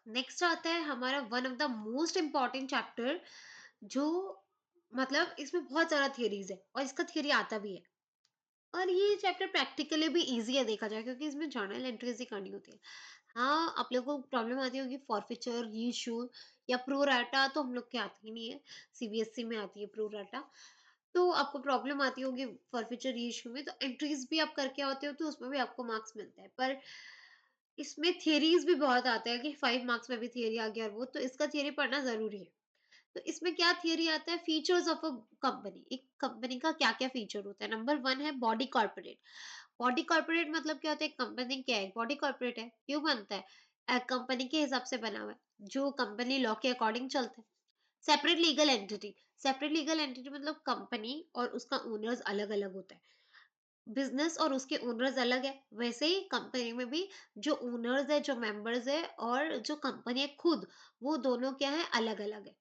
Next आता है हमारा one of the most important chapter, जो मतलब इसमें बहुत सारा थियरीज है और इसका थियरी आता भी है। और ये चैप्टर प्रैक्टिकली भी इजी है देखा जाए, क्योंकि इसमें जर्नल एंट्रीज ही करनी होती है। हाँ, आप लोगों को प्रॉब्लम आती होगी फॉरफीचर, रीइशू या प्रो राटा, तो हम लोग के आती ही नहीं है। सीबीएसई में आती है प्रो राटा। तो आपको प्रॉब्लम आती होगी फॉरफीचर रीइशू में, तो एंट्रीज भी आप करके आते हो तो उसमें भी आपको मार्क्स मिलते हैं। पर इसमें थियरीज भी बहुत आते हैं कि 5 मार्क्स में भी थियरी आ गया और वो, तो इसका थियरी पढ़ना ज़रूरी है। तो इसमें क्या थियरी आता है, फीचर्स ऑफ अ कंपनी। एक कंपनी का क्या-क्या फीचर होता है। नंबर 1 है बॉडी कॉर्पोरेट। बॉडी कॉर्पोरेट मतलब क्या होता है, कंपनी क्या है, बॉडी कॉर्पोरेट है, क्यों बनता है? कंपनी के हिसाब से बना हुआ है, जो कंपनी लॉ के अकॉर्डिंग चलता है। Separate legal entity, separate legal entity मतलब कंपनी और उसका ओनर्स अलग-अलग होता है। बिज़नेस और उसके ओनर्स अलग है, वैसे ही कंपनी में भी जो ओनर्स है, जो मेंबर्स है और जो कंपनी है खुद, वो दोनों क्या है, अलग-अलग है।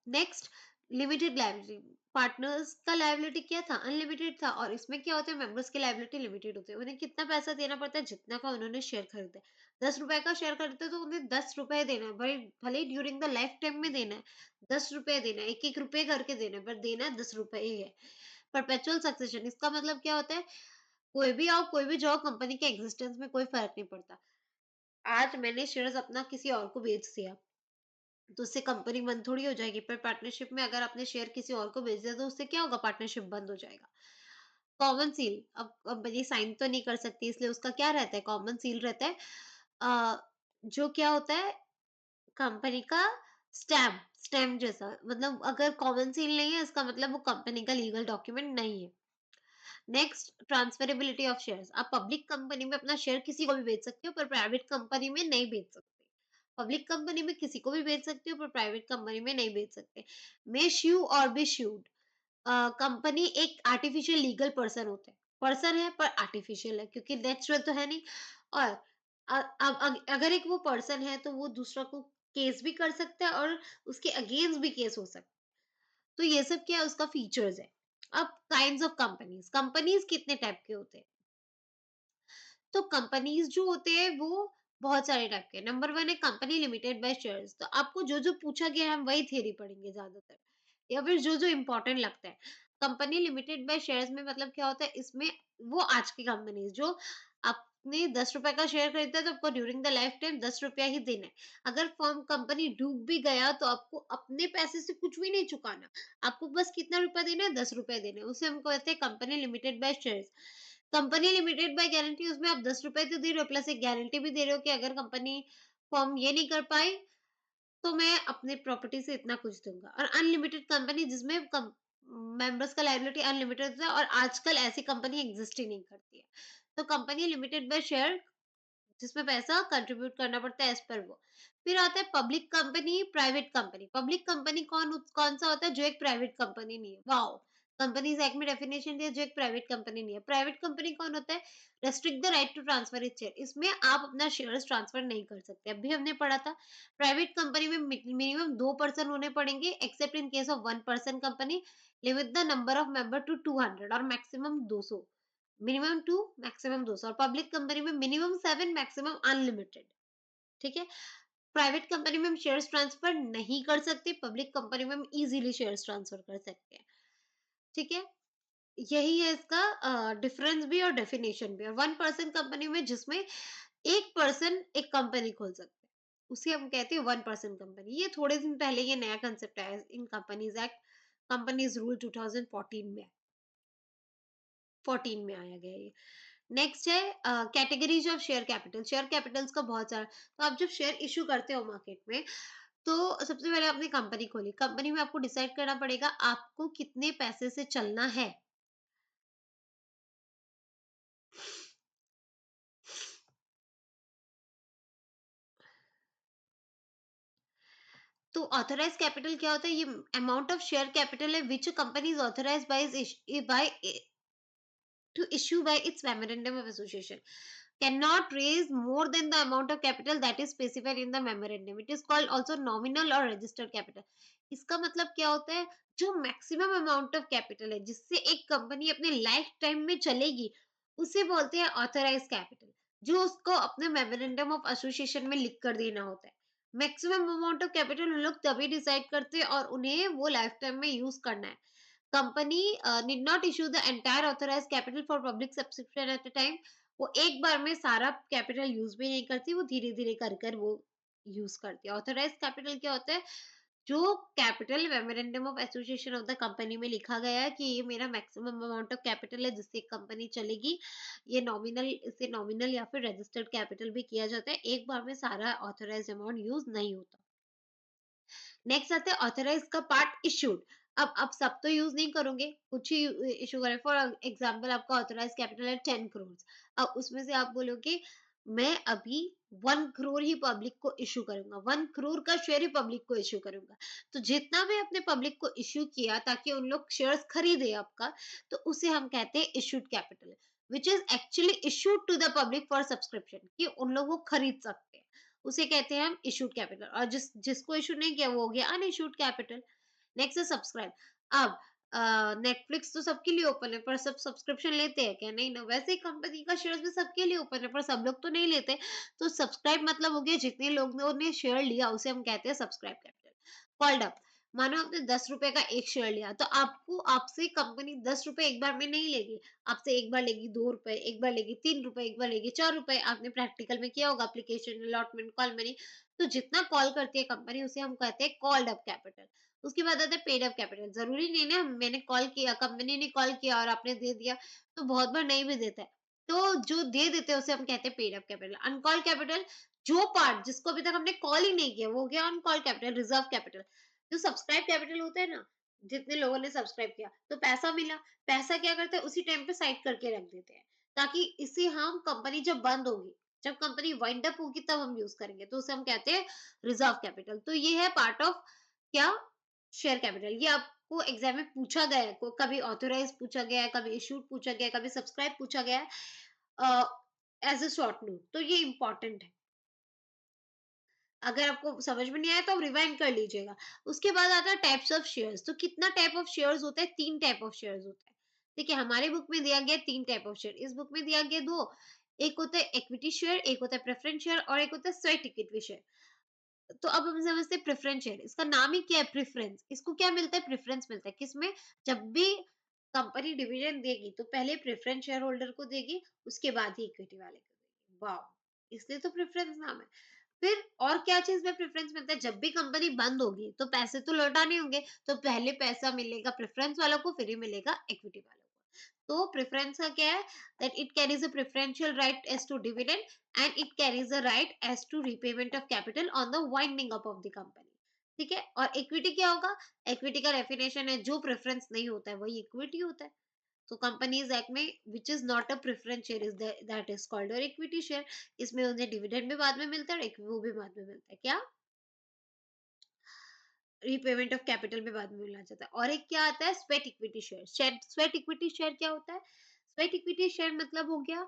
Next, limited liability. पार्टनर्स का लायबिलिटी क्या था, अनलिमिटेड था, और इसमें क्या होता है, मेंबर्स की लायबिलिटी लिमिटेड होती है। उन्हें कितना पैसा देना पड़ता है, जितना का उन्होंने शेयर खरीदा है। 10 रुपए का शेयर खरीदते तो उन्हें 10 रुपए देना है, भले भले ही ड्यूरिंग द लाइफ टाइम में देना है। 10 रुपए देना है, एक एक रुपए करके देना है, पर देना 10 रुपए ही है। परपेचुअल सक्सेशन, इसका मतलब क्या होता है, कोई भी आओ कोई भी जाओ, कंपनी के एग्जिस्टेंस में कोई फर्क नहीं पड़ता। आज मैंने शेयर्स अपना किसी और को बेच दिया, तो उससे कंपनी बंद थोड़ी हो जाएगी। पर पार्टनरशिप में अगर आपने शेयर किसी और को बेच दिया, तो उससे क्या होगा, पार्टनरशिप बंद हो जाएगा। कॉमन सील, अब कंपनी साइन तो नहीं कर सकती, इसलिए उसका क्या रहता है, कॉमन सील रहता है। जो क्या होता है, कंपनी का स्टैम्प, स्टैम्प जैसा, मतलब अगर कॉमन सील नहीं है, इसका मतलब वो कंपनी का लीगल डॉक्यूमेंट नहीं है। Next, transferability of shares. आप पब्लिक कंपनी में अपना शेयर किसी को भी बेच सकते हो, पर प्राइवेट कंपनी में नहीं बेच सकते। पब्लिक कंपनी में किसी को भी बेच सकते हो, पर प्राइवेट कंपनी में नहीं बेच सकते। मे श्यू और बी श्यूड। कंपनी एक आर्टिफिशियल लीगल पर्सन होता है। पर्सन है पर आर्टिफिशियल है, क्योंकि नेचुरल तो है नहीं। और अब अगर एक वो पर्सन है, तो वो दूसरा को केस भी कर सकता है और उसके अगेंस्ट भी केस हो सकता है। तो ये सब क्या है, उसका फीचर्स है। अब काइंड्स ऑफ कंपनीज, कंपनीज कितने टाइप के होते हैं, तो कंपनीज जो होते हैं वो बहुत सारे टाइप के। नंबर 1 है कंपनी लिमिटेड बाय शेयर्स। तो आपको जो जो पूछा गया है, हम वही थियरी पढ़ेंगे ज्यादातर, या फिर जो जो इंपॉर्टेंट लगता है। कंपनी लिमिटेड बाय शेयर्स में मतलब क्या होता है, इसमें वो आज की कंपनी जो आपने 10 रुपए का शेयर खरीदा है, तो आपको ड्यूरिंग द लाइफ टाइम 10 रुपया ही देना है। अगर फर्म कंपनी डूब भी गया, तो आपको अपने पैसे से कुछ भी नहीं चुकाना। आपको बस कितना रुपया देना है, 10 रुपए देने हैं। उसे हम कहते हैं company limited by shares. Company limited by guarantee, उसमें आप 10 रुपए तो दे रहे हो, प्लस एक गारंटी भी दे रहे हो कि अगर कंपनी फर्म ये नहीं कर पाई, तो मैं अपनी प्रॉपर्टी से इतना कुछ दूंगा। और अनलिमिटेड कंपनी, जिसमें मेंबर्स का लायबिलिटी अनलिमिटेड होता है, और आजकल ऐसी कंपनी एग्जिस्ट ही नहीं करती है। तो कंपनी लिमिटेड बाय शेयर, जिसमें पैसा कंट्रीब्यूट करना पड़ता है एज पर वो। फिर आता है public company, private company. Public company कौन सा होता है, जो एक प्राइवेट कंपनी नहीं है। वाओ, कंपनीज एक्ट में डेफिनेशन दिया, जो एक प्राइवेट कंपनी नहीं है। प्राइवेट कंपनी कौन होता है, restrict the right to transfer it share. इसमें आप अपना शेयर्स ट्रांसफर नहीं कर सकते, अभी हमने पढ़ा था। प्राइवेट कंपनी में मिनिमम 2 पर्सन होने पड़ेंगे, except in case of 1 person company. Limit the number of member to 200 और मैक्सिमम 200। Minimum 2, maximum 200। और पब्लिक कंपनी में मिनिमम 7, मैक्सिमम अनलिमिटेड। ठीक है। प्राइवेट कंपनी में हम शेयर्स ट्रांसफर नहीं कर सकते, पब्लिक कंपनी में हम इजीली शेयर्स ट्रांसफर कर सकते हैं। ठीक है। यही है इसका डिफरेंस भी और डेफिनेशन भी। और 1 पर्सन कंपनी में, जिसमें एक पर्सन एक कंपनी खोल सकते हैं, उसे हम कहते हैं 1 पर्सन कंपनी। ये थोड़े दिन पहले ये नया कंसेप्ट आया इन कंपनीज एक्ट, कंपनीज रूल 2014 में, 14 में आया गया ये। नेक्स्ट है categories of share capital. Share Capitals का बहुत सारा। तो आप जब शेयर इश्यू करते हो मार्केट में, तो सबसे पहले आपने कंपनी खोली। कंपनी में आपको डिसाइड करना पड़ेगा आपको कितने पैसे से चलना है। तो ऑथराइज कैपिटल क्या होता है, ये अमाउंट ऑफ शेयर कैपिटल है which company is authorised bye to issue by its memorandum of association, cannot raise more than the amount of capital that is specified in the memorandum. It is called also nominal or registered capital. इसका मतलब क्या होता है, जो maximum amount of capital है जिससे एक company अपने लाइफ टाइम में चलेगी, उसे बोलते हैं ऑथराइज कैपिटल। जो उसको अपने मेमोरेंडम ऑफ एसोसिएशन में लिख कर देना होता है। मैक्सिमम अमाउंट ऑफ कैपिटल उन लोग तभी डिसाइड करते हैं और उन्हें वो लाइफ टाइम में यूज करना है। Company need not issue the entire authorised capital for public subscription at a time. वो एक बार में सारा कैपिटल यूज भी नहीं करती, वो धीरे धीरे कर कर वो यूज करती है। ऑथराइज्ड कैपिटल क्या होता है? जो capital memorandum of association of the company में लिखा गया है कि ये मेरा मैक्सिमम अमाउंट ऑफ कैपिटल है जिससे कंपनी चलेगी। ये नॉमिनल, इसे नॉमिनल या फिर रजिस्टर्ड कैपिटल भी किया जाता है। एक बार में सारा ऑथराइज्ड अमाउंट यूज नहीं होता। नेक्स्ट आते हैं ऑथराइज का पार्ट इशूड। अब आप सब तो यूज नहीं करोगे, कुछ ही इशू करें। फॉर एग्जांपल आपका ऑथराइज कैपिटल है 10 करोड़। अब उसमें से आप बोलोगे मैं अभी 1 करोड़ ही पब्लिक को इशू करूंगा, 1 करोड़ का शेयर ही पब्लिक को इशू करूंगा। तो जितना भी आपने पब्लिक को इशू किया ताकि उन लोग शेयर्स खरीदे आपका, तो उसे हम कहते हैं issued capital, which is actually issued to the public for subscription, कि उन लोग वो खरीद सकते हैं। उसे कहते हैं हम इशूड कैपिटल। और जिसको इशू नहीं किया वो हो गया अनइशूड कैपिटल। नेक्स्ट है सब्सक्राइब। अब नेटफ्लिक्स तो सबके लिए ओपन है, पर सब सब्सक्रिप्शन लेते हैं क्या? नहीं ना। वैसे ही कंपनी का शेयर भी सबके लिए ओपन है, पर सब लोग तो नहीं लेते। तो सब्सक्राइब मतलब हो गया जितने लोगों ने शेयर लिया उसे हम कहते हैं सब्सक्राइब कैपिटल। कॉल्ड अप, मानो आपने 10 रुपए का एक शेयर लिया, तो आपको आपसे कंपनी 10 रुपए एक बार में नहीं लेगी। आपसे एक बार लेगी 2 रुपए, एक बार लेगी 3 रुपए, एक बार लेगी 4 रुपए। आपने प्रैक्टिकल में किया होगा, एप्लीकेशन अलॉटमेंट कॉल मनी। तो जितना कॉल करती है कंपनी उसे हम कहते हैं कॉल्ड अप कैपिटल। उसके बाद आता है पेड अप कैपिटल। जरूरी नहीं ना मैंने कॉल किया, कंपनी ने कॉल किया और आपने दे दिया, तो बहुत बार नहीं भी देता है। तो जो दे देते हैं उसे हम कहते हैं paid up capital. Uncalled capital, जो पार्ट जिसको अभी तक हमने कॉल ही नहीं किया वो हो गया अनकॉल कैपिटल, रिजर्व कैपिटल। जो सब्सक्राइब कैपिटल होता है ना, जितने लोगों ने सब्सक्राइब किया तो पैसा मिला, पैसा क्या करते हैं उसी टाइम पे साइड करके रख देते हैं, ताकि इसे हम कंपनी जब बंद होगी, जब कंपनी वाइंड अप होगी तब हम यूज करेंगे, तो उसे हम कहते हैं रिजर्व कैपिटल। तो ये है पार्ट ऑफ क्या, शेयर कैपिटल। ये आपको एग्जाम में पूछा गया है, कभी ऑथोराइज पूछा गया है, कभी इशूड पूछा गया है, कभी सब्सक्राइब पूछा गया है एज अ शॉर्ट नोट। तो ये इंपॉर्टेंट है। अगर आपको समझ में नहीं आया तो आप रिवाइंड कर लीजिएगा। उसके बाद आता है टाइप्स ऑफ शेयर्स। तो कितना टाइप ऑफ शेयर्स होता है? 3 टाइप ऑफ शेयर्स होता है। ठीक है, हमारे बुक में दिया गया 3 टाइप ऑफ शेयर, इस बुक में दिया गया 2। एक होता है इक्विटी शेयर, एक होता है प्रेफरेंस शेयर और एक होता है स्वेट इक्विटी शेयर। तो अब हम समझते हैं प्रेफरेंस शेयर। इसका नाम ही क्या है? प्रेफरेंस। इसको क्या मिलता है? प्रेफरेंस मिलता है। किसमें? जब भी कंपनी डिविडेंड देगी तो पहले प्रेफरेंस शेयर होल्डर को देगी, उसके बाद ही इक्विटी वाले को देगी। वाह! इसलिए तो प्रेफरेंस नाम है। फिर और क्या चीज में प्रेफरेंस मिलता है? जब भी कंपनी बंद होगी तो पैसे तो लौटाने होंगे, तो पहले पैसा मिलेगा प्रेफरेंस वालों को, फिर ही मिलेगा इक्विटी वालों को। तो प्रेफरेंस का क्या है? That it carries a preferential right as to dividend and it carries a right as to repayment of capital on the winding up of the company. ठीक है, और इक्विटी क्या होगा? इक्विटी का डेफिनेशन है जो प्रेफरेंस नहीं होता है वही इक्विटी होता है। तो कंपनीज एक्ट में which is not a preference share is that is called और इक्विटी शेयर। इसमें उन्हें डिविडेंड भी बाद में मिलता है और वो भी बाद में मिलता है। क्या? रीपेमेंट ऑफ कैपिटल में बाद में मिला जाता है। और एक क्या आता है? Sweat equity share. Sweat equity share क्या होता है? स्वेट इक्विटी शेयर मतलब हो गया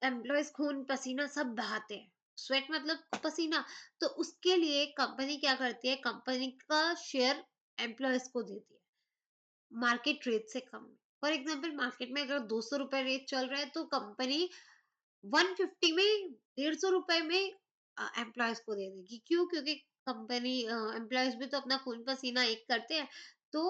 एम्प्लॉयज खून पसीना सब बहाते हैं। स्वेट मतलब पसीना। तो उसके लिए कंपनी क्या करती है? कंपनी का शेयर एम्प्लॉयज को देती है मार्केट रेट से कम में। फॉर एग्जाम्पल मार्केट में अगर 200 रुपए रेट चल रहा है तो कंपनी 150 में, 150 रुपए में एम्प्लॉयज को दे देगी। क्यों? क्योंकि कंपनी एम्प्लॉयज भी तो अपना खून पसीना एक करते हैं। तो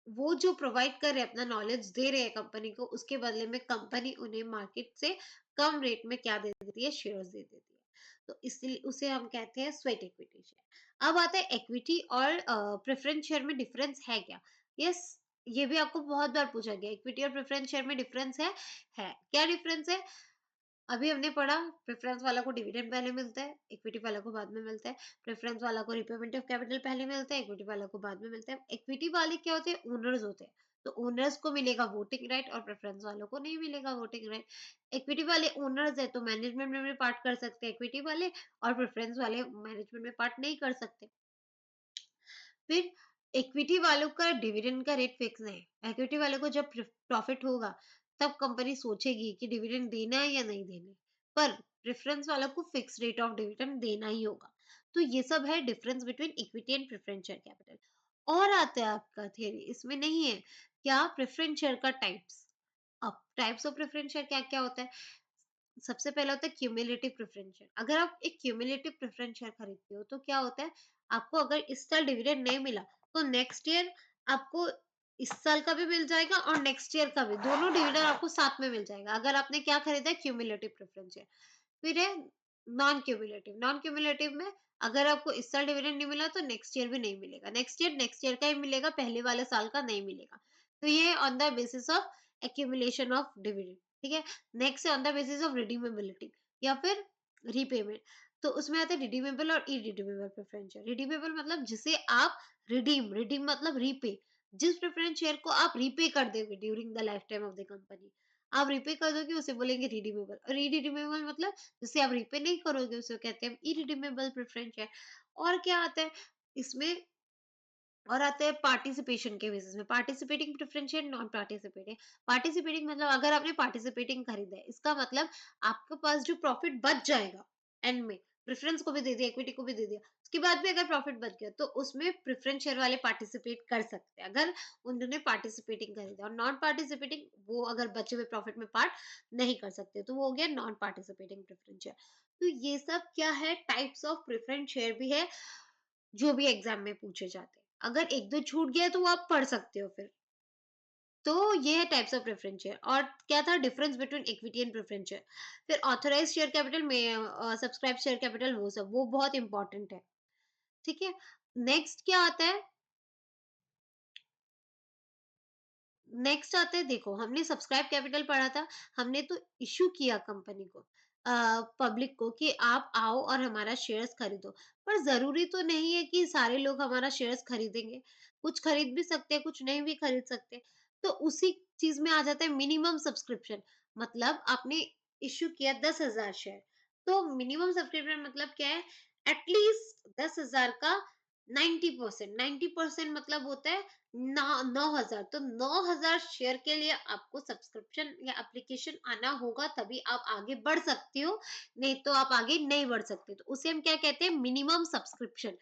वो जो प्रोवाइड कर रहे हैं, अपना नॉलेज दे रहे हैं कंपनी को, उसके बदले में कंपनी उन्हें मार्केट से कम रेट में क्या दे देती है? शेयर्स दे देती है। तो इसलिए उसे हम कहते हैं स्वेट इक्विटी शेयर। अब आता है इक्विटी और प्रेफरेंस शेयर में डिफरेंस है क्या? यस, ये भी आपको बहुत बार पूछा गया, इक्विटी और प्रेफरेंस शेयर में डिफरेंस है। क्या डिफरेंस है? अभी हमने पढ़ा, प्रेफरेंस वाला को डिविडेंड पहले मिलता है, इक्विटी वाला को बाद में मिलता है। प्रेफरेंस वाला को रिपेमेंट ऑफ कैपिटल पहले मिलता है, इक्विटी वाला को बाद में मिलता है। इक्विटी वाले क्या होते हैं? ओनर्स होते हैं। तो ओनर्स को मिलेगा वोटिंग राइट और प्रेफरेंस वालों को नहीं मिलेगा वोटिंग राइट। इक्विटी वाले ओनर्स है तो मैनेजमेंट में भी पार्ट कर सकते हैं इक्विटी वाले, और प्रेफरेंस वाले मैनेजमेंट में पार्ट नहीं कर सकते। फिर इक्विटी वालों का डिविडेंड का रेट फिक्स है। इक्विटी वालों को जब प्रॉफिट होगा तब कंपनी सोचेगी कि डिविडेंड देना है या नहीं देना है। पर प्रेफरेंस वालों को फिक्स रेट ऑफ डिविडेंड देना ही होगा। तो ये सब है difference between equity and preference share capital. और आता है आपका थियरी, इसमें नहीं है क्या? प्रेफरेंस शेयर का टाइप्स। अब टाइप्स ऑफ प्रेफरेंस शेयर क्या क्या होता है? सबसे पहला होता है क्यूमुलेटिव प्रेफरेंस शेयर। अगर आप एक क्यूमुलेटिव प्रेफरेंस शेयर खरीदते हो तो क्या होता है, आपको अगर इस साल डिविडेंड नहीं मिला तो नेक्स्ट ईयर आपको इस साल का भी मिल जाएगा और नेक्स्ट ईयर का भी, दोनों डिविडेंड आपको साथ में मिल जाएगा अगर आपने क्या खरीदा है, क्यूमुलेटिव प्रेफरेंस शेयर। फिर है नॉन क्यूमुलेटिव। नॉन क्यूमुलेटिव में अगर आपको इस साल डिविडेंड नहीं मिला तो नेक्स्ट ईयर भी नहीं मिलेगा, नेक्स्ट ईयर का ही मिलेगा, पहले वाले साल का नहीं मिलेगा। तो ये on the basis of accumulation of dividend, ठीक है। Next on the basis of redeemability या फिर रीपेमेंट। तो उसमें आता है रिडीमेबल और इरिडीमेबल प्रेफरेंस शेयर। रिडीमेबल मतलब जिसे आप रिडीम, रिडीम मतलब रीपे, जिस प्रेफरेंस शेयर को आप रीपे कर दोगे during the life time of the company, आप रीपे कर दोगे उसे बोलेंगे रिडीमेबल। और इरिडीमेबल मतलब जिसे आप रीपे नहीं करोगे उसे कहते हैं इरिडीमेबल प्रेफरेंस शेयर। और क्या आता है इसमें, और आता है पार्टिसिपेशन के बेसिस में, participating preference share, non participating. Participating मतलब अगर आपने पार्टिसिपेटिंग खरीदा है, इसका मतलब आपके पास जो प्रॉफिट बच जाएगा एंड में, प्रेफरेंस को भी दे दिया, इक्विटी को भी दे दिया, उसके बाद भी अगर प्रॉफिट बच गया तो उसमें प्रेफरेंस शेयर वाले पार्टिसिपेट कर सकते हैं अगर उन्होंने पार्टिसिपेटिंग खरीदा। और नॉन पार्टिसिपेटिंग वो अगर बचे हुए प्रॉफिट में पार्ट नहीं कर सकते, तो वो हो गया नॉन पार्टिसिपेटिंग प्रेफरेंस शेयर। तो ये सब क्या है, टाइप्स ऑफ प्रेफरेंस शेयर भी है जो भी एग्जाम में पूछे जाते हैं। अगर एक दो छूट गया तो वो आप पढ़ सकते हो फिर। तो ये है टाइप्स ऑफ प्रेफरेंस शेयर। और क्या था difference between equity and preference share. फिर ऑथराइज्ड शेयर कैपिटल में सब्सक्राइब शेयर कैपिटल, वो सब वो बहुत इंपॉर्टेंट है, ठीक है। नेक्स्ट क्या आता है, नेक्स्ट आता है, देखो हमने सब्सक्राइब कैपिटल पढ़ा था, हमने तो इश्यू किया कंपनी को, पब्लिक को कि आप आओ और हमारा शेयर्स खरीदो। पर जरूरी तो नहीं है कि सारे लोग हमारा शेयर्स खरीदेंगे, कुछ खरीद भी सकते हैं, कुछ नहीं भी खरीद सकते। तो उसी चीज में आ जाता है मिनिमम सब्सक्रिप्शन। मतलब आपने इश्यू किया 10,000 शेयर, तो मिनिमम सब्सक्रिप्शन मतलब क्या है, एटलीस्ट 10,000 का 90%, 90% मतलब होता है 9,000। तो 9,000 शेयर के लिए आपको सब्सक्रिप्शन या एप्लीकेशन आना होगा, तभी आप आगे बढ़ सकते हो, नहीं तो आप आगे नहीं बढ़ सकते। तो उसे हम क्या कहते हैं, मिनिमम सब्सक्रिप्शन,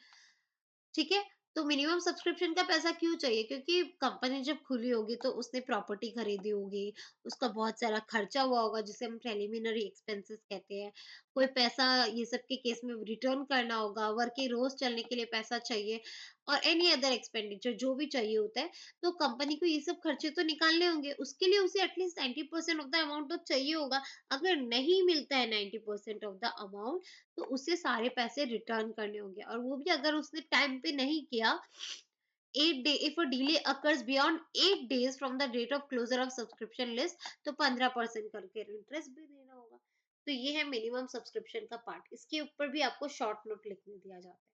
ठीक है। तो मिनिमम सब्सक्रिप्शन का पैसा क्यों चाहिए, क्योंकि कंपनी जब खुली होगी तो उसने प्रॉपर्टी खरीदी होगी, उसका बहुत सारा खर्चा हुआ होगा जिसे हम प्रिलिमिनरी एक्सपेंसेस कहते हैं। कोई पैसा ये सब के केस में रिटर्न करना होगा, वर्क के रोज चलने के लिए पैसा चाहिए, और एनी अदर एक्सपेंडिचर जो भी चाहिए होता है। तो कंपनी को ये सब खर्चे तो निकालने होंगे, उसके लिए उसे एटलीस्ट 90% ऑफ द अमाउंट तो चाहिए होगा। अगर नहीं मिलता है 90% ऑफ द अमाउंट, तो उसे सारे पैसे रिटर्न करने होंगे, और वो भी अगर उसने टाइम पे नहीं किया। 8 day, if a delay occurs beyond 8 days from the date of closure of subscription list, तो 15% करके इंटरेस्ट भी देना होगा। तो ये है मिनिमम सब्सक्रिप्शन का पार्ट, इसके ऊपर भी आपको शॉर्ट नोट लिखने दिया जाता है।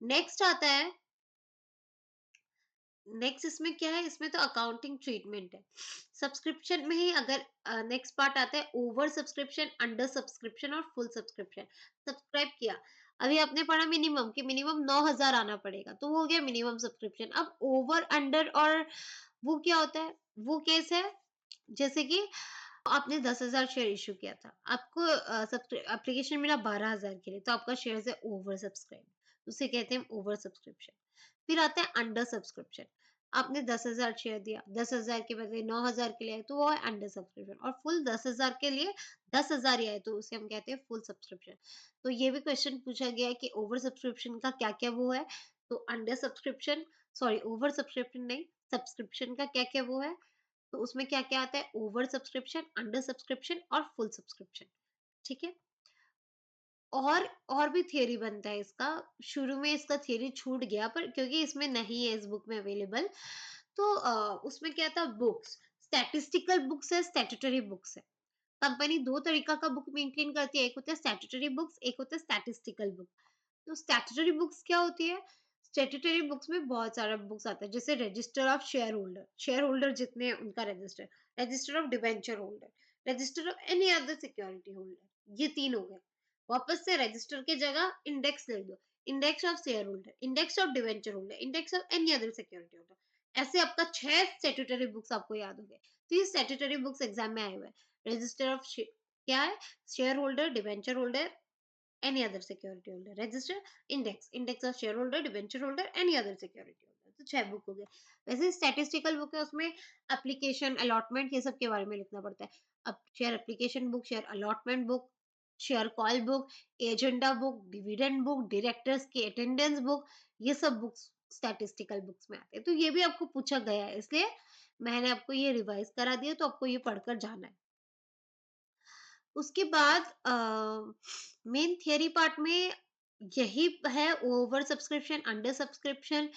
नेक्स्ट आता है, नेक्स्ट इसमें क्या है, इसमें तो अकाउंटिंग ट्रीटमेंट है। सब्सक्रिप्शन में ही अगर नेक्स्ट पार्ट आता है ओवर सब्सक्रिप्शन, अंडर सब्सक्रिप्शन और फुल सब्सक्रिप्शन। सब्सक्राइब किया, अभी आपने पढ़ा मिनिमम कि मिनिमम 9,000 आना पड़ेगा, तो वो हो गया मिनिमम सब्सक्रिप्शन। अब ओवर अंडर और वो क्या होता है, वो केस है जैसे कि आपने 10,000 शेयर इश्यू किया था, आपको एप्लीकेशन मिला 12,000 के लिए, तो आपका शेयर है ओवर सब्सक्राइब, उसे कहते हैं ओवर सब्सक्रिप्शन। फिर आता है अंडर सब्सक्रिप्शन, आपने 10,000 शेयर दिया, 10,000 के बदले 9,000 के लिए आए, तो वो है अंडर सब्सक्रिप्शन। और फुल 10,000 के लिए 10,000 ही आए, तो उसे हम कहते हैं फुल सब्सक्रिप्शन। तो ये भी क्वेश्चन पूछा गया है कि ओवर सब्सक्रिप्शन का क्या क्या वो है। तो under subscription, sorry over subscription नहीं, सब्सक्रिप्शन का क्या क्या वो है, तो उसमें क्या-क्या आता है, ओवर सब्सक्रिप्शन, अंडर सब्सक्रिप्शन और फुल सब्सक्रिप्शन, ठीक है। और भी थियरी बनता है इसका, शुरू में इसका थियरी छूट गया पर क्योंकि इसमें नहीं है इस बुक में अवेलेबल। तो उसमें क्या था, बुक्स, स्टैटिस्टिकल बुक्स है, स्टैट्यूटरी बुक्स है। कंपनी दो तरीका का बुक मेंटेन करती है, एक होता है स्टैट्यूटरी बुक्स, एक होता है स्टैटिस्टिकल बुक। तो स्टैट्यूटरी बुक्स क्या होती है, स्टैट्यूटरी बुक्स में बहुत सारा बुक्स आता है, जैसे register of share holder, share holder जितने हैं उनका register, register of debenture holder, register of any other security holder, ये तीन हो गए। वापस से रजिस्टर की जगह इंडेक्स ले दो, index of share holder, index of debenture holder, index of any other security holder. ऐसे आपका 6 स्टैट्यूटरी बुक्स आपको याद हो गए। तो ये स्टैट्यूटरी बुक्स एग्जाम में आए हुए हैं। रजिस्टर ऑफ क्या है, share holder, debenture holder, any other security holder, register, index, index of shareholder, debenture holder, any other security holder। तो 6 बुक हो गए। वैसे स्टैटिस्टिकल बुक है, उसमें एप्लीकेशन, अलॉटमेंट ये सब के बारे में लिखना पड़ता है। अब share application book, share allotment book, share call book, agenda book, dividend book, directors की अटेंडेंस बुक, ये सब बुक्स स्टैटिस्टिकल बुक्स में आते हैं। तो ये भी आपको पूछा गया है, इसलिए मैंने आपको ये रिवाइज करा दिया, तो आपको ये पढ़कर जाना है। उसके बाद मेन थियरी पार्ट में यही है, over subscription, under subscription,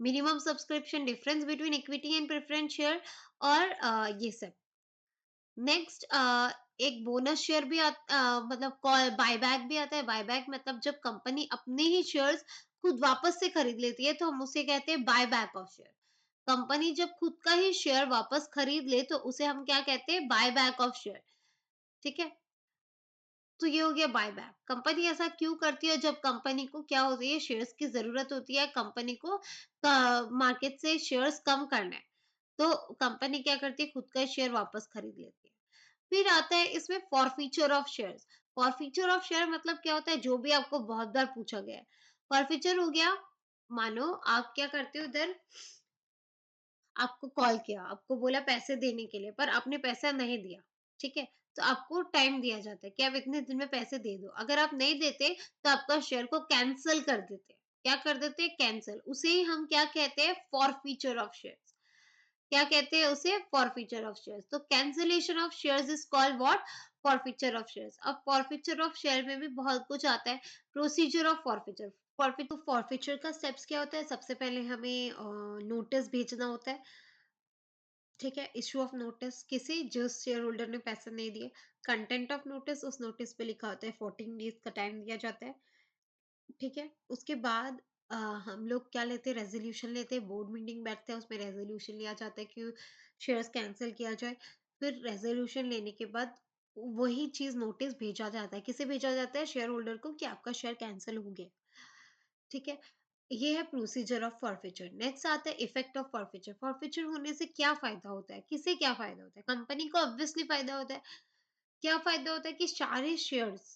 minimum subscription, difference between equity and preference share, और ये सब। नेक्स्ट एक बोनस शेयर भी मतलब बायबैक भी आता है। बायबैक मतलब जब कंपनी अपने ही शेयर्स खुद वापस से खरीद लेती है, तो हम उसे कहते हैं बायबैक ऑफ शेयर। कंपनी जब खुद का ही शेयर वापस खरीद ले, तो उसे हम क्या कहते हैं, बायबैक ऑफ शेयर। ठीक है, तो ये हो गया बायबैक। कंपनी ऐसा क्यों करती है? जब कंपनी को क्या होती है, शेयर्स की जरूरत होती है, कंपनी को मार्केट से शेयर्स कम करना है, तो कंपनी क्या करती है, खुद का शेयर वापस खरीद लेती है। फिर आता है इसमें forfeiture of shares. Forfeiture of share मतलब क्या होता है, जो भी आपको बहुत बार पूछा गया है। फॉरफीचर हो गया, मानो आप क्या करते हो, उधर आपको कॉल किया, आपको बोला पैसे देने के लिए, पर आपने पैसा नहीं दिया, ठीक है? तो आपको टाइम दिया जाता है कि आप इतने दिन में पैसे दे दो। अगर आप नहीं देते, तो आपका शेयर को कैंसल कर देते हैं। क्या कर देते हैं? कैंसल। उसे ही हम क्या कहते हैं? Forfeiture of shares. क्या कहते हैं उसे? Forfeiture of shares. तो cancellation of shares is called what? Forfeiture of shares. अब फॉरफीचर ऑफ शेयर में भी बहुत कुछ आता है। Procedure of forfeiture. फॉरफीचर का स्टेप्स क्या होता है? सबसे पहले हमें नोटिस भेजना होता है, ठीक है? इश्यू ऑफ नोटिस किसी, जिस शेयर होल्डर ने पैसे नहीं दिए। कंटेंट ऑफ नोटिस, उस नोटिस पे लिखा होता है, 14 डेज का टाइम दिया जाता है, ठीक है? उसके बाद हम लोग क्या लेते हैं, रेजोल्यूशन लेते हैं, बोर्ड मीटिंग बैठते हैं, उसमें रेजोल्यूशन लिया जाता है कि शेयर्स कैंसिल किया जाए। फिर रेजोल्यूशन लेने के बाद वही चीज नोटिस भेजा जाता है। किसे भेजा जाता है? शेयर होल्डर को, कि आपका शेयर कैंसिल हो गया, ठीक है? ये है प्रोसीजर ऑफ फॉरफीचर। नेक्स्ट आता है इफेक्ट ऑफ फॉरफीचर। फॉरफीचर होने से क्या फायदा होता है, किसे क्या फायदा होता है? कंपनी को ऑब्वियसली फायदा होता है। क्या फायदा होता है? कि सारे शेयर्स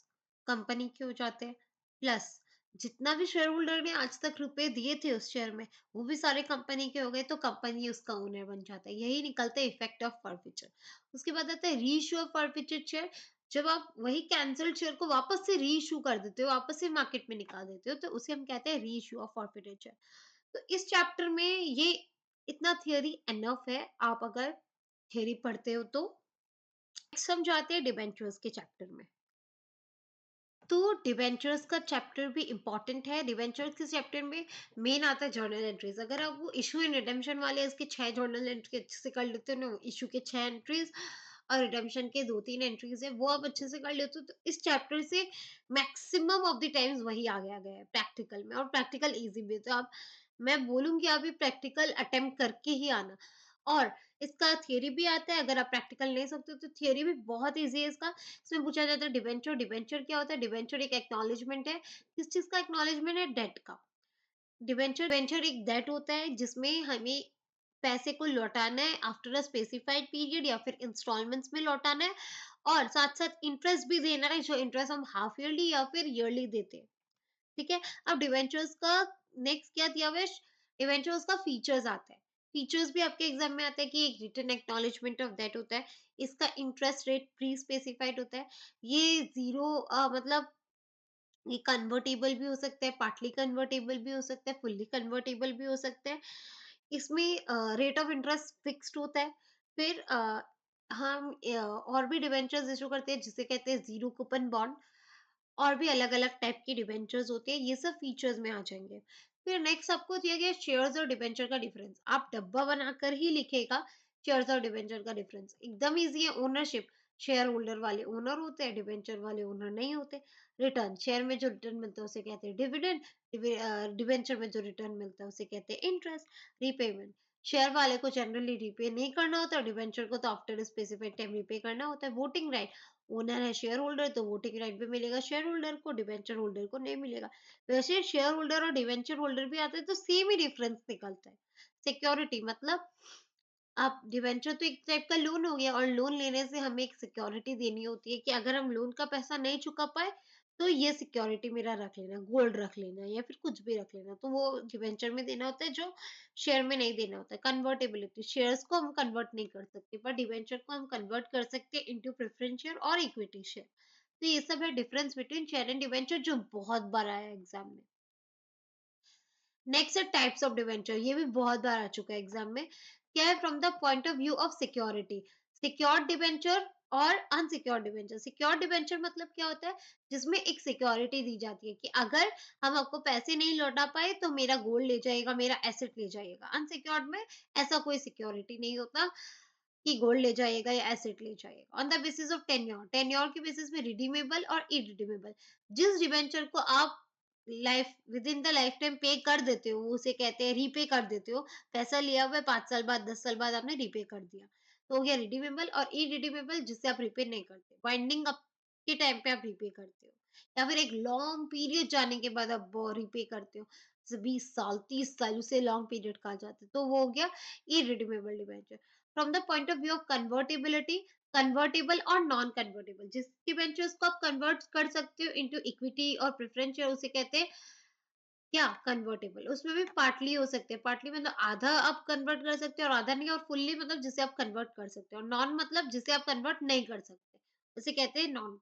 कंपनी के हो जाते हैं, प्लस जितना भी शेयर होल्डर ने आज तक रुपए दिए थे उस शेयर में, वो भी सारे कंपनी के हो गए, तो कंपनी उसका ओनर बन जाता है। यही निकलता है इफेक्ट ऑफ फॉरफीचर। उसके बाद आता है रीइश्यू ऑफ फॉरफीचर शेयर। जब आप वही कैंसल्ड शेयर को वापस से रीइश्यू कर देते हो, वापस से मार्केट में निकाल देते हो, तो उसे हम कहते हैं रीइश्यू ऑफ फॉरफीचर शेयर। तो इस चैप्टर में ये इतना थियरी एनफ है, आप अगर थियरी पढ़ते हो तो। नेक्स्ट हम जाते हैं डिबेंचर्स के चैप्टर में। तो डिबेंचर्स का चैप्टर भी इम्पोर्टेंट है। डिबेंचर्स के चैप्टर में मेन आता है जर्नल एंट्रीज। अगर आप वो इशू एंड रिडेम्पशन वाले इसके 6 जर्नल एंट्री अच्छे से कर लेते हो ना, इशू के 6 एंट्रीज और रिडेम्पशन के 2-3 एंट्रीज है, वो आप अच्छे से कर लेते हो, तो इस चैप्टर से मैक्सिमम ऑफ द टाइम्स वही आ गया गया है प्रैक्टिकल में, और प्रैक्टिकल इजी भी है। तो आप, मैं बोलूंगी अभी प्रैक्टिकल अटेम्प्ट करके ही आना। और इसका थियरी भी आता है। अगर आप प्रैक्टिकल नहीं सकते तो थियरी भी बहुत इजी है इसका। इसमें पूछा जाता है डिबेंचर। डिबेंचर क्या होता है? डिबेंचर एक एक्नॉलेजमेंट है। किस चीज का एक्नॉलेजमेंट है? डेट का। डिबेंचर एक डेट होता है जिसमें हमें पैसे को लौटाना है आफ्टर अ स्पेसिफाइड पीरियड, या फिर इंस्टॉलमेंट्स में लौटाना है, और साथ साथ इंटरेस्ट भी देना है, जो इंटरेस्ट हम हाफ ईयरली या फिर ईयरली देते हैं, ठीक है? अब डिवेंचर्स का नेक्स्ट क्या दिया हुआ है? डिवेंचर्स का फीचर्स आता है। फीचर्स भी आपके एग्जाम में आता है कि एक रिटन एक्नॉलेजमेंट ऑफ दैट होता है। इसका इंटरेस्ट रेट प्री स्पेसिफाइड होता है। ये जीरो मतलब ये कन्वर्टेबल भी हो सकता है, पार्टली कन्वर्टेबल भी हो सकता है, फुल्ली कन्वर्टेबल भी हो सकता है। इसमें रेट ऑफ इंटरेस्ट फिक्स्ड होता है। फिर हम और भी डिबेंचर्स इशू करते हैं, जिसे कहते हैं जीरो कूपन बॉन्ड। और भी अलग-अलग टाइप की डिबेंचर्स होते हैं, ये सब फीचर्स में आ जाएँगे। फिर नेक्स्ट आपको दिया गया शेयर्स और डिबेंचर का डिफरेंस। आप डब्बा बनाकर ही लिखेगा शेयर्स और डिबेंचर का डिफरेंस। एकदम ईज़ी है। ओनरशिप, शेयर होल्डर वाले ओनर होते हैं, डिबेंचर वाले ओनर नहीं होते। रिटर्न, शेयर में जो रिटर्न मिलता है उसे कहते हैं डिविडेंड। डिबेंचर में जो रिटर्न मिलता है उसे कहते हैं इंटरेस्ट। रीपेमेंट, शेयर वाले को जनरली रीपे नहीं करना होता, डिबेंचर को तो आफ्टर स्पेसिफाइड टाइम रीपे करना होता है। वोटिंग राइट, ओनर है शेयर होल्डर, तो वोटिंग राइट भी मिलेगा शेयर होल्डर को, डिवेंचर होल्डर को नहीं मिलेगा। वैसे शेयर होल्डर और डिवेंचर होल्डर भी आते हैं, तो सेम ही डिफरेंस निकलता है। सिक्योरिटी मतलब, आप डिवेंचर तो एक टाइप का लोन हो गया, और लोन लेने से हमें एक सिक्योरिटी देनी होती है कि अगर हम लोन का पैसा नहीं चुका पाए, तो ये सिक्योरिटी मेरा रख लेना, गोल्ड रख लेना या फिर कुछ भी रख लेना। तो वो डिबेंचर में देना होता है जो शेयर में नहीं देना होता है। कन्वर्टेबिलिटी, शेयर्स को हम कन्वर्ट नहीं कर सकते पर डिबेंचर को हम कन्वर्ट कर सकते हैं इनटू प्रेफरेंस शेयर और इक्विटी शेयर। तो ये सब है difference between share and debenture जो बहुत बार आया एग्जाम में। नेक्स्ट है टाइप्स ऑफ डिवेंचर, ये भी बहुत बार आ चुका है एग्जाम में। क्या है? From the point of view of security, secured debenture और अनसिक्योर्ड डिवेंचर। सिक्योर्ड डिवेंचर मतलब क्या होता है? जिसमें एक सिक्योरिटी दी जाती है कि अगर हम आपको पैसे नहीं लौटा पाए तो मेरा गोल्ड ले जाएगा, मेरा एसेट ले जाएगा। अनसिक्योर्ड में ऐसा कोई सिक्योरिटी नहीं होता कि गोल्ड ले जाएगा या एसेट ले जाएगा। On the basis of tenure, tenure के बेसिस में रिडीमेबल और इरिडीमेबल। जिस डिवेंचर को आप life with in the life time पे कर देते हो, उसे कहते हैं रीपे कर देते हो। पैसा लिया हुआ है, 5 साल बाद 10 साल बाद आपने रीपे कर दिया, तो हो गया रिडीमेबल। और इरिडीमेबल जिससे आप रीपे नहीं करते, वाइंडिंग अप के टाइम पे आप रीपे करते हो या फिर एक लॉन्ग पीरियड जाने के बाद आप रीपे करते हो, जैसे 20 साल 30 साल, उसे लॉन्ग पीरियड कहा जाता है। तो वो हो गया irredeemable debenture. From the point of view of convertibility, convertible और नॉन कन्वर्टेबल, जिस डिबेंचर्स को आप कन्वर्ट कर सकते हो इनटू इक्विटी और प्रेफरेंस शेयर उसे कहते हैं क्या? कन्वर्टेबल। उसमें भी पार्टली हो सकते हैं, पार्टली मतलब आधा आप कन्वर्ट कर सकते हो और आधा नहीं, और फुल्ली मतलब जिसे आप कन्वर्ट कर सकते हो, नॉन मतलब जिसे आप कन्वर्ट नहीं कर सकते, उसे कहते हैं non.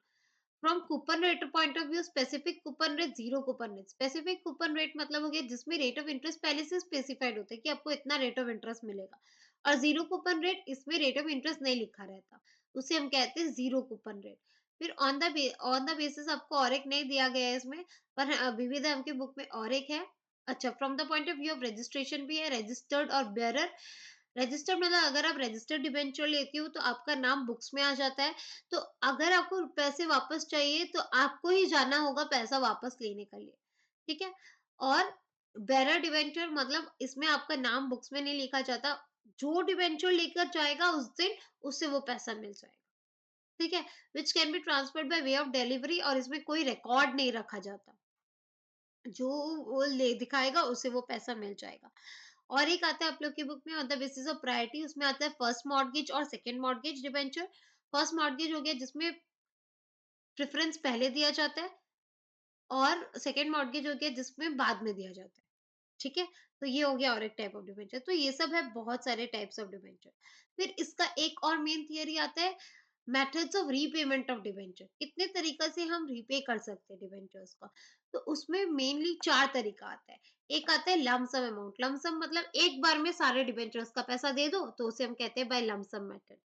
From coupon rate point of view, specific coupon rate, zero coupon rate. Specific coupon rate मतलब हो गया जिसमें रेट ऑफ इंटरेस्ट पहले से स्पेसिफाइड होता है कि आपको इतना रेट ऑफ इंटरेस्ट मिलेगा। और जीरो कूपन रेट, इसमें रेट ऑफ इंटरेस्ट नहीं लिखा रहता, उसे हम कहते हैं जीरो कूपन रेट। फिर ऑन द बेसिस आपको और एक नहीं दिया गया है इसमें, पर विविधम की बुक में और एक है। अच्छा, from the point of view of registration भी है, रजिस्टर्ड और बेयरर। रजिस्टर्ड मतलब अगर आप रजिस्टर्ड डिबेंचर लेती हो तो आपका नाम बुक्स में आ जाता है। तो अगर आपको पैसे वापस चाहिए तो आपको ही जाना होगा पैसा वापस लेने के लिए, ठीक है? और बेरर डिबेंचर मतलब इसमें आपका नाम बुक्स में नहीं लिखा जाता, जो डिबेंचर लेकर जाएगा उस दिन उसे वो पैसा मिल जाएगा, ठीक है? Which can be transferred by way of delivery, और इसमें कोई रिकॉर्ड नहीं रखा जाता, जो वो ले दिखाएगा उसे वो पैसा मिल जाएगा। और एक आता है आप लोग की बुक में on the basis of priority, उसमें आता है फर्स्ट मॉर्गेज और second mortgage debenture. First mortgage हो गया जिसमें प्रेफरेंस पहले दिया जाता है, और सेकंड मॉर्गेज हो गया जिसमें बाद में दिया जाता है, ठीक है? तो ये हो गया और एक टाइप ऑफ डिबेंचर। तो ये सब है बहुत सारे टाइप्स ऑफ डिबेंचर। फिर इसका एक और मेन थियरी आता है methods of repayment of debenture, कितने तरीका से हम रीपे कर सकते हैं डिबेंचर्स का। तो उसमें मेनली 4 तरीका आता है। एक आता है लमसम अमाउंट, लमसम मतलब एक बार में सारे डिबेंचर्स का पैसा दे दो, तो उसे हम कहते हैं बाय लमसम मेथड।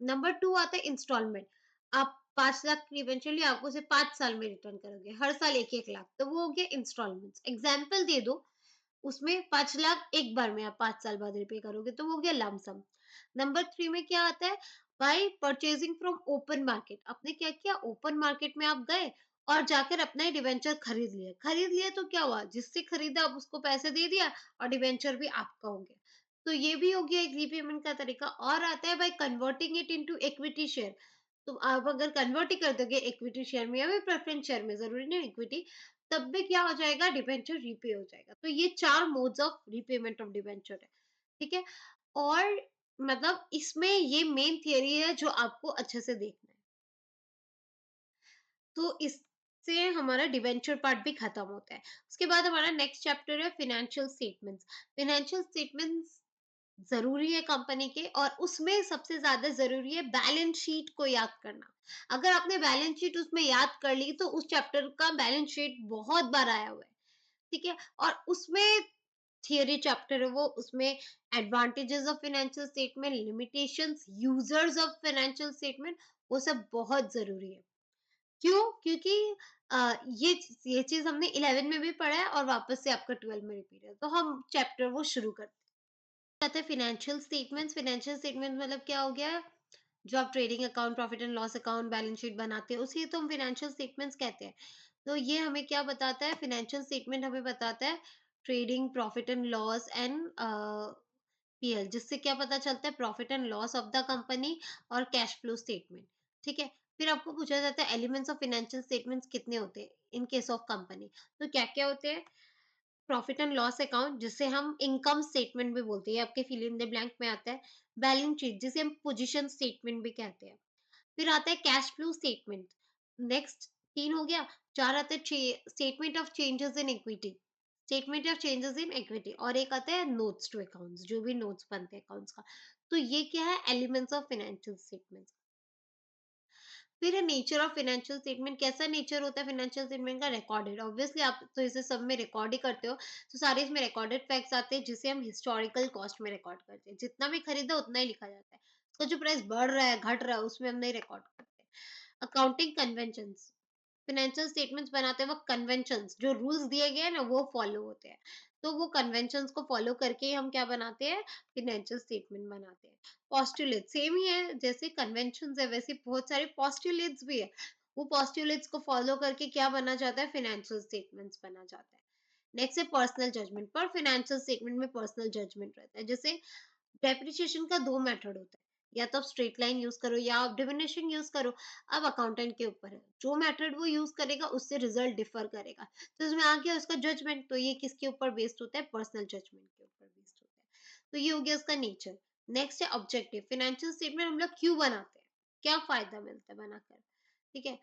नंबर 2 आता है इंस्टॉलमेंट, आप 5 लाख की इवेंचुअली आपको उसे 5 साल में रिटर्न करोगे, हर साल 1-1 लाख, तो वो हो गया इंस्टॉलमेंट्स। एग्जाम्पल दे दो, उसमें 5 लाख एक बार में आप 5 साल बाद रिपे करोगे, तो वो हो गया लमसम। नंबर 3 में क्या आता है? Bye purchasing from open market, आपने क्या किया, ओपन मार्केट में आप गए और जाकर अपना ही डिवेंचर खरीद लिया। खरीद लिया तो क्या हुआ, जिससे खरीदा आप उसको पैसे दे दिया और डिवेंचर भी आपका हो गया। तो ये भी हो गया एक रीपेमेंट का तरीका। और आता है by converting it into equity share, तो आप अगर कन्वर्ट ही कर दोगे इक्विटी शेयर में या फिर प्रेफरेंस शेयर में, जरूरी नहीं इक्विटी, तब भी क्या हो जाएगा, डिबेंचर रीपे हो जाएगा। तो ये 4 modes of repayment of debenture है, ठीक है? और मतलब इसमें ये मेन थियरी है जो आपको अच्छे से देखना है। तो इससे हमारा डिबेंचर पार्ट भी खत्म होता है। उसके बाद हमारा नेक्स्ट चैप्टर है फाइनेंशियल स्टेटमेंट्स। फाइनेंशियल स्टेटमेंट्स ज़रूरी है कंपनी के, और उसमें सबसे ज़्यादा ज़रूरी है बैलेंस शीट को याद करना। अगर आपने बैलेंस शीट उसमें याद कर ली तो उस चैप्टर का बैलेंस शीट बहुत बार आया हुआ है, ठीक है? और उसमें थियरी चैप्टर है वो, उसमें advantages of financial statement, limitations, users of financial statement, वो सब बहुत ज़रूरी है। क्यों? क्योंकि ये चीज़ हमने 11 में भी पढ़ा है और वापस से आपका 12 में रिपीट है। तो हम चैप्टर वो शुरू करते हैं। आते हैं फाइनेंशियल स्टेटमेंट्स। फाइनेंशियल स्टेटमेंट मतलब क्या हो गया, जो आप trading account, profit and loss account, balance sheet बनाते हैं उसी तो हम फाइनेंशियल स्टेटमेंट्स कहते हैं। तो ये हमें क्या बताता है, फाइनेंशियल स्टेटमेंट हमें बताता है trading, profit and loss and PL, जिससे क्या पता चलता है, profit and loss of the company और कैश फ्लो स्टेटमेंट, ठीक है? फिर आपको पूछा जाता है एलिमेंट्स ऑफ फाइनेंशियल स्टेटमेंट्स कितने होते हैं इन केस ऑफ कंपनी, तो क्या क्या होते हैं? प्रॉफिट एंड लॉस अकाउंट, जिसे हम इनकम स्टेटमेंट भी बोलते हैं, ये आपके फिल इन द ब्लैंक में आता है। बैलेंस शीट, जिसे हम पोजीशन स्टेटमेंट भी कहते हैं। फिर आता है कैश फ्लो स्टेटमेंट। नेक्स्ट 3 हो गया, 4 आता है statement of changes in equity, statement of changes in equity, और एक आता है नोट्स टू अकाउंट्स, जो भी नोट्स बनते हैं अकाउंट्स का। तो ये क्या है, एलिमेंट्स ऑफ फाइनेंशियल स्टेटमेंट्स। फिर है नेचर ऑफ फाइनेंशियल स्टेटमेंट। कैसा नेचर होता है फाइनेंशियल स्टेटमेंट का? रिकॉर्डेड। ऑब्वियसली आप तो इसे सब में रिकॉर्ड ही करते हो, तो सारे इसमें रिकॉर्डेड फैक्ट्स आते हैं, जिसे हम हिस्टोरिकल कॉस्ट में रिकॉर्ड करते हैं। जितना भी खरीदा उतना ही लिखा जाता है, उसका जो प्राइस बढ़ रहा है घट रहा है उसमें हम नहीं रिकॉर्ड करते। अकाउंटिंग कन्वेंशंस, फाइनेंशियल स्टेटमेंट्स बनाते वक्त कन्वेंशंस, जो रूल्स दिए गए हैं ना वो फॉलो होते हैं, तो वो कन्वेंशंस को फॉलो करके ही हम क्या बनाते हैं, फाइनेंशियल स्टेटमेंट बनाते हैं। पोस्टुलेट सेम ही है, जैसे कन्वेंशंस है वैसे बहुत सारे पोस्टुलेट्स भी है, वो पोस्टुलेट्स को फॉलो करके क्या बना जाता है, फाइनेंशियल स्टेटमेंट्स बना जाता है। नेक्स्ट है पर्सनल जजमेंट। पर फाइनेंशियल स्टेटमेंट में पर्सनल जजमेंट रहता है। जैसे डेप्रिसिएशन का 2 मेथड होता है, या तो आप स्ट्रेट लाइन यूज़ करो या आप डिविनिशिंग यूज़ करो। अब अकाउंटेंट के ऊपर है, जो मेथड वो यूज़ करेगा उससे रिजल्ट डिफर करेगा। तो इसमें आ गया उसका जजमेंट, तो ये किसके ऊपर बेस्ड होता है, पर्सनल जजमेंट के ऊपर बेस्ड होता है। तो ये हो गया उसका नेचर। नेक्स्ट है ऑब्जेक्टिव। फाइनेंशियल स्टेटमेंट हम लोग क्यों बनाते हैं, क्या फायदा मिलता है बनाकर, ठीक है।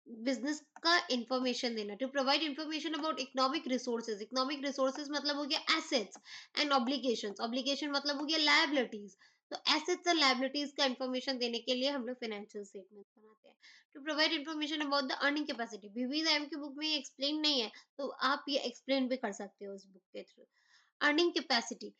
बिजनेस का इंफॉर्मेशन देना, to provide information about economic resources. Economic resources मतलब हो गया एसेट्स एंड ऑब्लिगेशंस, ऑब्लिगेशन मतलब हो गया लायबिलिटीज। तो एसेट्स एंड लायबिलिटीज का इंफॉर्मेशन देने के लिए हम लोग फाइनेंशियल स्टेटमेंट बनाते हैं। To provide information about the earning capacity, BBIM की बुक में ये एक्सप्लेन नहीं है, तो आप ये एक्सप्लेन भी कर सकते हो उस बुक के थ्रू। अर्निंग कैपेसिटी,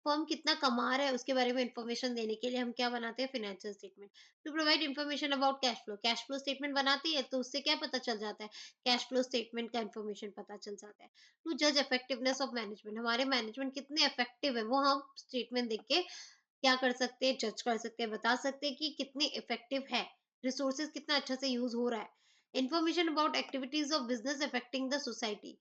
फर्म कितना कमा रहा है उसके बारे में इंफॉर्मेशन देने के लिए हम क्या बनाते हैं, financial statement. To provide information about cash flow, cash flow statement बनाती है तो उससे क्या पता चल जाता है, कैश फ्लो स्टेटमेंट का इंफॉर्मेशन पता चल जाता है। टू जज इफेक्टिवनेस ऑफ मैनेजमेंट, हमारे मैनेजमेंट कितने इफेक्टिव है वो हम स्टेटमेंट देख के क्या कर सकते हैं, जज कर सकते हैं, बता सकते हैं कि कितनी इफेक्टिव है, रिसोर्सेज कितना अच्छा से यूज हो रहा है। Information about activities of business affecting the society,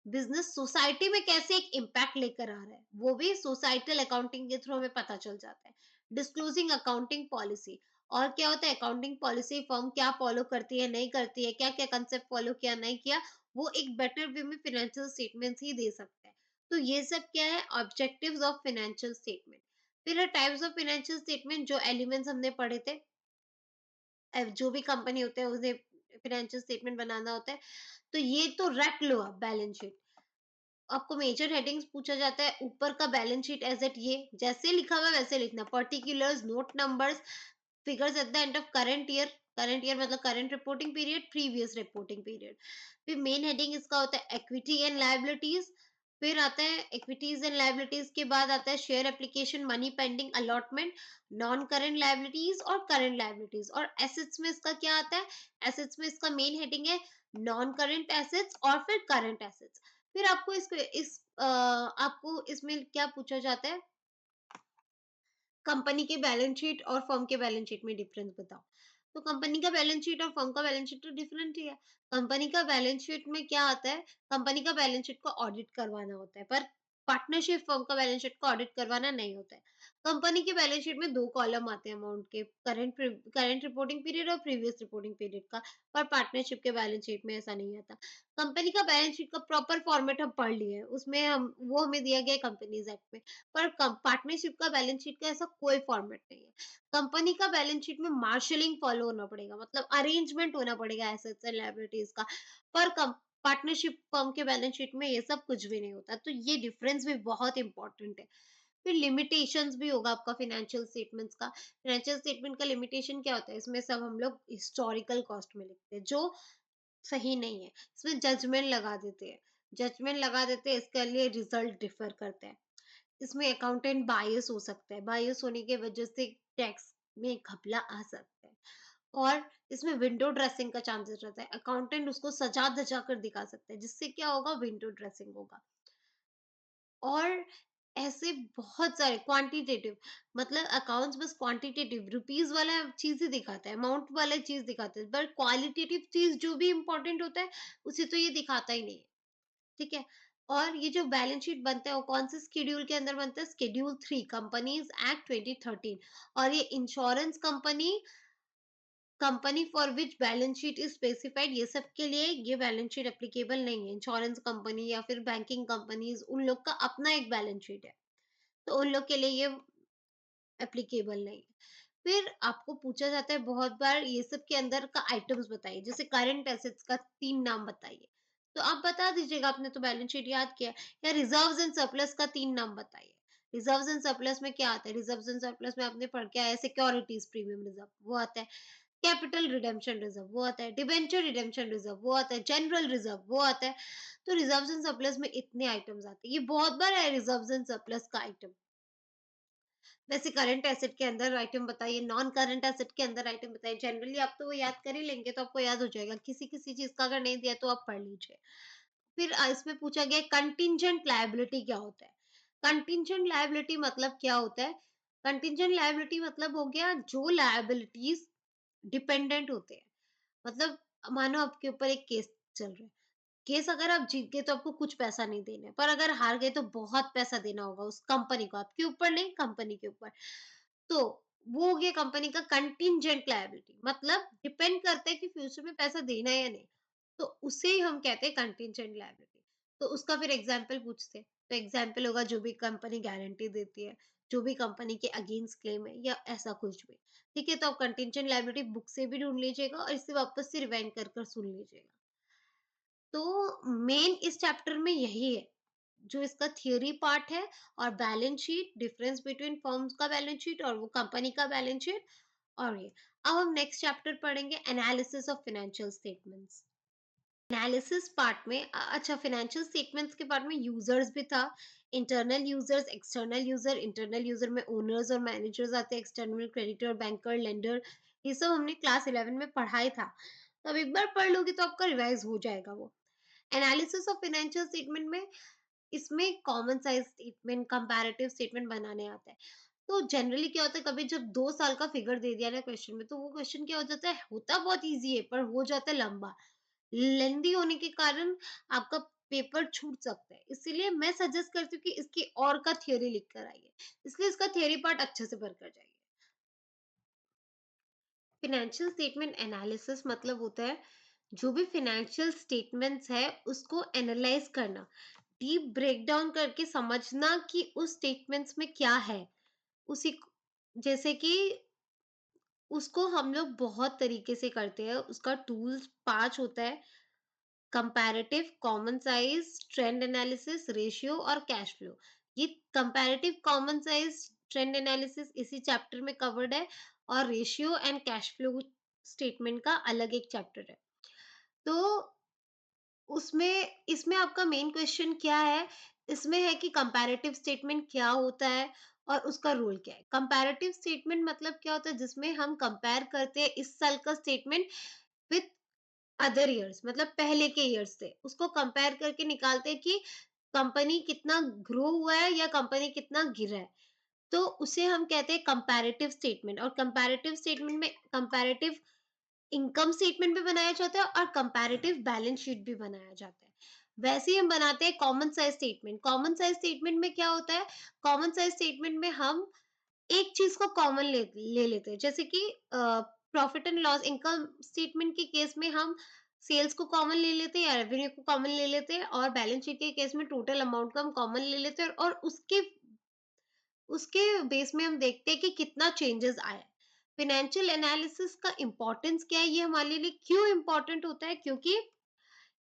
business society में कैसे एक इम्पैक्ट लेकर आ रहा है वो भी सोसाइटल अकाउंटिंग के थ्रू हमें पता चल जाता है। डिस्क्लोजिंग अकाउंटिंग पॉलिसी, और क्या होता है अकाउंटिंग पॉलिसी, फर्म क्या फॉलो करती है नहीं करती है, क्या क्या कंसेप्ट फॉलो किया नहीं किया, वो एक बेटर वे में फाइनेंशियल स्टेटमेंट्स ही दे सकता है। तो ये सब क्या है, ऑब्जेक्टिव्स ऑफ फाइनेंशियल स्टेटमेंट। फिर है टाइप्स ऑफ फाइनेंशियल स्टेटमेंट, जो एलिमेंट्स हमने पढ़े थे। जो भी कंपनी होते हैं उसे फाइनेंशियल स्टेटमेंट बनाना होता है। तो ये तो रट लो आप, बैलेंस शीट आपको मेजर हेडिंग्स पूछा जाता है, ऊपर का बैलेंस शीट एज एट, ये जैसे लिखा हुआ है वैसे लिखना, particulars, note numbers, figures at the end of current year, current year मतलब current reporting period, previous reporting period. फिर मेन हेडिंग इसका होता है इक्विटी एंड लायबिलिटीज। फिर आता है इक्विटीज एंड लायबिलिटीज के बाद आता है share application, money pending, allotment, non current liabilities और करंट लायबिलिटीज। और एसेट्स में इसका क्या आता है, एसेट्स में इसका मेन हेडिंग है नॉन करंट एसेट्स और फिर करंट एसेट्स। फिर आपको आपको इसमें क्या पूछा जाता है, कंपनी के बैलेंस शीट और फर्म के बैलेंस शीट में डिफरेंस बताओ। तो कंपनी का बैलेंस शीट और फर्म का बैलेंस शीट तो डिफरेंट ही है। कंपनी का बैलेंस शीट में क्या आता है, कंपनी का बैलेंस शीट को ऑडिट करवाना होता है, पर पार्टनरशिप फर्म का बैलेंस शीट को ऑडिट करवाना नहीं होता है। कंपनी के बैलेंस शीट में 2 कॉलम आते हैं अमाउंट के, करंट रिपोर्टिंग पीरियड और प्रीवियस रिपोर्टिंग पीरियड का, पर पार्टनरशिप के बैलेंस शीट में ऐसा नहीं आता। कंपनी का बैलेंस शीट का प्रॉपर फॉर्मेट हम पढ़ लिए हैं, उसमें हम वो हमें दिया गया है कंपनीज एक्ट में। पर पार्टनरशिप का बैलेंस शीट का ऐसा कोई फॉर्मेट नहीं है। कंपनी का बैलेंस शीट में मार्शलिंग फॉलो होना पड़ेगा, मतलब अरेंजमेंट होना पड़ेगा एसेट्स एंड लायबिलिटीज का। पर पार्टनरशिप फर्म के बैलेंस शीट में ये सब कुछ भी नहीं होता, तो ये डिफरेंस भी बहुत इंपॉर्टेंट है। फिर लिमिटेशंस भी होगा आपका फाइनेंशियल स्टेटमेंट्स का। फाइनेंशियल स्टेटमेंट का लिमिटेशन क्या होता है, इसमें सब हम लोग हिस्टोरिकल कॉस्ट में लिखते हैं, जो सही नहीं है। इसमें जजमेंट लगा देते हैं, जजमेंट लगा देते हैं, इसके लिए रिजल्ट डिफर करते हैं। इसमें अकाउंटेंट बायस हो सकता है, बायस होने की वजह से टैक्स में घपला आ सकता है। और इसमें विंडो ड्रेसिंग का चांसेस रहता है, अकाउंटेंट उसको सजा धजा कर दिखा सकता है, जिससे क्या होगा, विंडो ड्रेसिंग होगा। और ऐसे बहुत सारे क्वांटिटेटिव, मतलब अकाउंट्स बस क्वांटिटेटिव रुपीस वाला चीज ही दिखाता है, अमाउंट वाला चीज दिखाता है, बट क्वालिटेटिव चीज जो भी इंपॉर्टेंट होता है उसे तो ये दिखाता ही नहीं है, ठीक है। और ये जो बैलेंस शीट बनता है वो कौन से शेड्यूल के अंदर बनता है, शेड्यूल 3 कंपनीज एक्ट 2013। और ये insurance company, company for which balance sheet is specified, ये सब के लिए ये बैलेंस शीट एप्लीकेबल नहीं है। इंश्योरेंस कंपनी या फिर बैंकिंग कंपनीज, उन लोग का अपना एक बैलेंस शीट है, तो उन लोग के लिए ये एप्लीकेबल नहीं है। फिर आपको पूछा जाता है बहुत बार ये सब के अंदर का आइटम्स बताइए, जैसे करंट एसेट्स का 3 नाम बताइए। तो आप बता दीजिएगा, आपने तो बैलेंस शीट याद किया। या रिजर्व्स एंड सरप्लस का 3 नाम बताइए। रिजर्व्स एंड सरप्लस में क्या आता है? रिजर्व्स एंड सरप्लस में आपने पढ़ के आया है सिक्योरिटीज प्रीमियम रिजर्व, वो आता है। कैपिटल रिडेम्पशन रिजर्व वो आता है। डिबेंचर रिडेम्पशन रिजर्व वो आता है। जनरल रिजर्व वो आता है। तो रिजर्व्स एंड सरप्लस में इतने आइटम्स आते हैं। ये बहुत बार है रिजर्व्स एंड सरप्लस का आइटम। वैसे करंट एसेट के अंदर आइटम बताइए, नॉन करंट एसेट के अंदर आइटम बताइए। जनरली आप तो वो याद कर ही लेंगे, तो आपको याद हो जाएगा। किसी किसी चीज का अगर नहीं दिया तो आप पढ़ लीजिए। फिर इसमें पूछा गया कंटिंजेंट लायबिलिटी क्या होता है? कंटिंजेंट लायबिलिटी मतलब क्या होता है? कंटिंजेंट लायबिलिटी मतलब हो गया जो लायबिलिटीज डिपेंडेंट होते हैं। मतलब मानो आपके ऊपर एक केस चल रहा है। केस अगर आप जीत गए तो आपको कुछ पैसा नहीं देना है, पर अगर हार गए तो बहुत पैसा देना होगा उस कंपनी को, आपके ऊपर नहीं, कंपनी के ऊपर। तो वो हो गया कंपनी का कंटिंजेंट लायबिलिटी, मतलब डिपेंड करता है कि फ्यूचर में पैसा देना है या नहीं। तो उसे ही हम कहते हैं कंटिंजेंट लायबिलिटी। तो उसका फिर एग्जाम्पल पूछते हैं, तो एग्जाम्पल होगा जो भी कंपनी गारंटी देती है, जो भी कंपनी के अगेंस्ट क्लेम है, या ऐसा कुछ भी। ठीक है, तो आप कंटिंजेंट लायबिलिटी बुक से भी ढूंढ लीजिएगा और इसे वापस से रिवाइंड कर कर सुन लीजिएगा। तो मेन इस चैप्टर में यही है, जो इसका थियरी पार्ट है। और balance sheet, difference between firms का बैलेंस शीट और वो कंपनी का बैलेंस शीट। और ये अब हम नेक्स्ट चैप्टर पढ़ेंगे, analysis of financial statements. Analysis part में अच्छा, फाइनेंशियल स्टेटमेंट्स के पार्ट में यूजर्स भी था। Internal users, external user. Internal user में ओनर्स और मैनेजर्स आते हैं। External creditor, banker, lender. ये सब हमने क्लास 11 में पढ़ा ही था। तो अब एक बार पढ़ लोगे तो आपका रिवाइज हो जाएगा वो। एनालिसिस ऑफ फाइनेंशियल स्टेटमेंट में इसमें common size statement, comparative statement बनाने आता है। तो जनरली क्या होता है, कभी जब 2 साल का फिगर दे दिया ना क्वेश्चन में, तो वो क्वेश्चन क्या हो जाता है, होता बहुत इजी है पर हो जाता है लंबा। लेंदी होने के कारण आपका पेपर छूट सकता है। इसीलिए मैं सजेस्ट करती हूँ कि इसकी और का थ्योरी लिख कर आइए। इसलिए इसका थ्योरी पार्ट अच्छे से भर कर जाइए। फाइनेंशियल स्टेटमेंट एनालिसिस मतलब होता है जो भी फाइनेंशियल स्टेटमेंट्स है उसको एनालाइज करना, डीप ब्रेक डाउन करके समझना कि उस स्टेटमेंट्स में क्या है। उसी जैसे कि उसको हम लोग बहुत तरीके से करते हैं। उसका टूल्स 5 होता है: comparative, common size, trend analysis, ratio और कैश फ्लो। ये comparative, common size, trend analysis इसी चैप्टर में कवर्ड है। और ratio and cash flow statement का अलग एक चैप्टर है। तो उसमें इसमें आपका मेन क्वेश्चन क्या है? इसमें है कि कंपैरेटिव स्टेटमेंट क्या होता है और उसका रोल क्या है? कंपैरेटिव स्टेटमेंट मतलब क्या होता है? जिसमें हम कंपेयर करते हैं इस साल का स्टेटमेंट विथ अदर ईयर्स, मतलब पहले के ईयर्स से। उसको कंपेयर करके निकालते हैं कि कंपनी कितना ग्रो हुआ है या कंपनी कितना गिरा है। तो उसे हम कहते हैं कंपैरेटिव स्टेटमेंट। और कंपैरेटिव स्टेटमेंट में कंपैरेटिव इनकम स्टेटमेंट भी बनाया जाता है और कंपैरेटिव बैलेंस शीट भी बनाया जाता है। वैसे ही हम बनाते हैं common size statement. Common size statement में क्या होता है? कॉमन साइज स्टेटमेंट में हम एक चीज को कॉमन ले लेते हैं, जैसे कि profit and loss. Income statement के केस में हम सेल्स को कॉमन ले लेते हैं या रेवेन्यू को कॉमन ले लेते हैं, और बैलेंस शीट के केस में टोटल अमाउंट को हम कॉमन ले लेते हैं, और उसके उसके बेस में हम देखते हैं कि कितना चेंजेस आया। फाइनेंशियल एनालिसिस का इंपॉर्टेंस क्या है, ये हमारे लिए क्यों इंपॉर्टेंट होता है? क्योंकि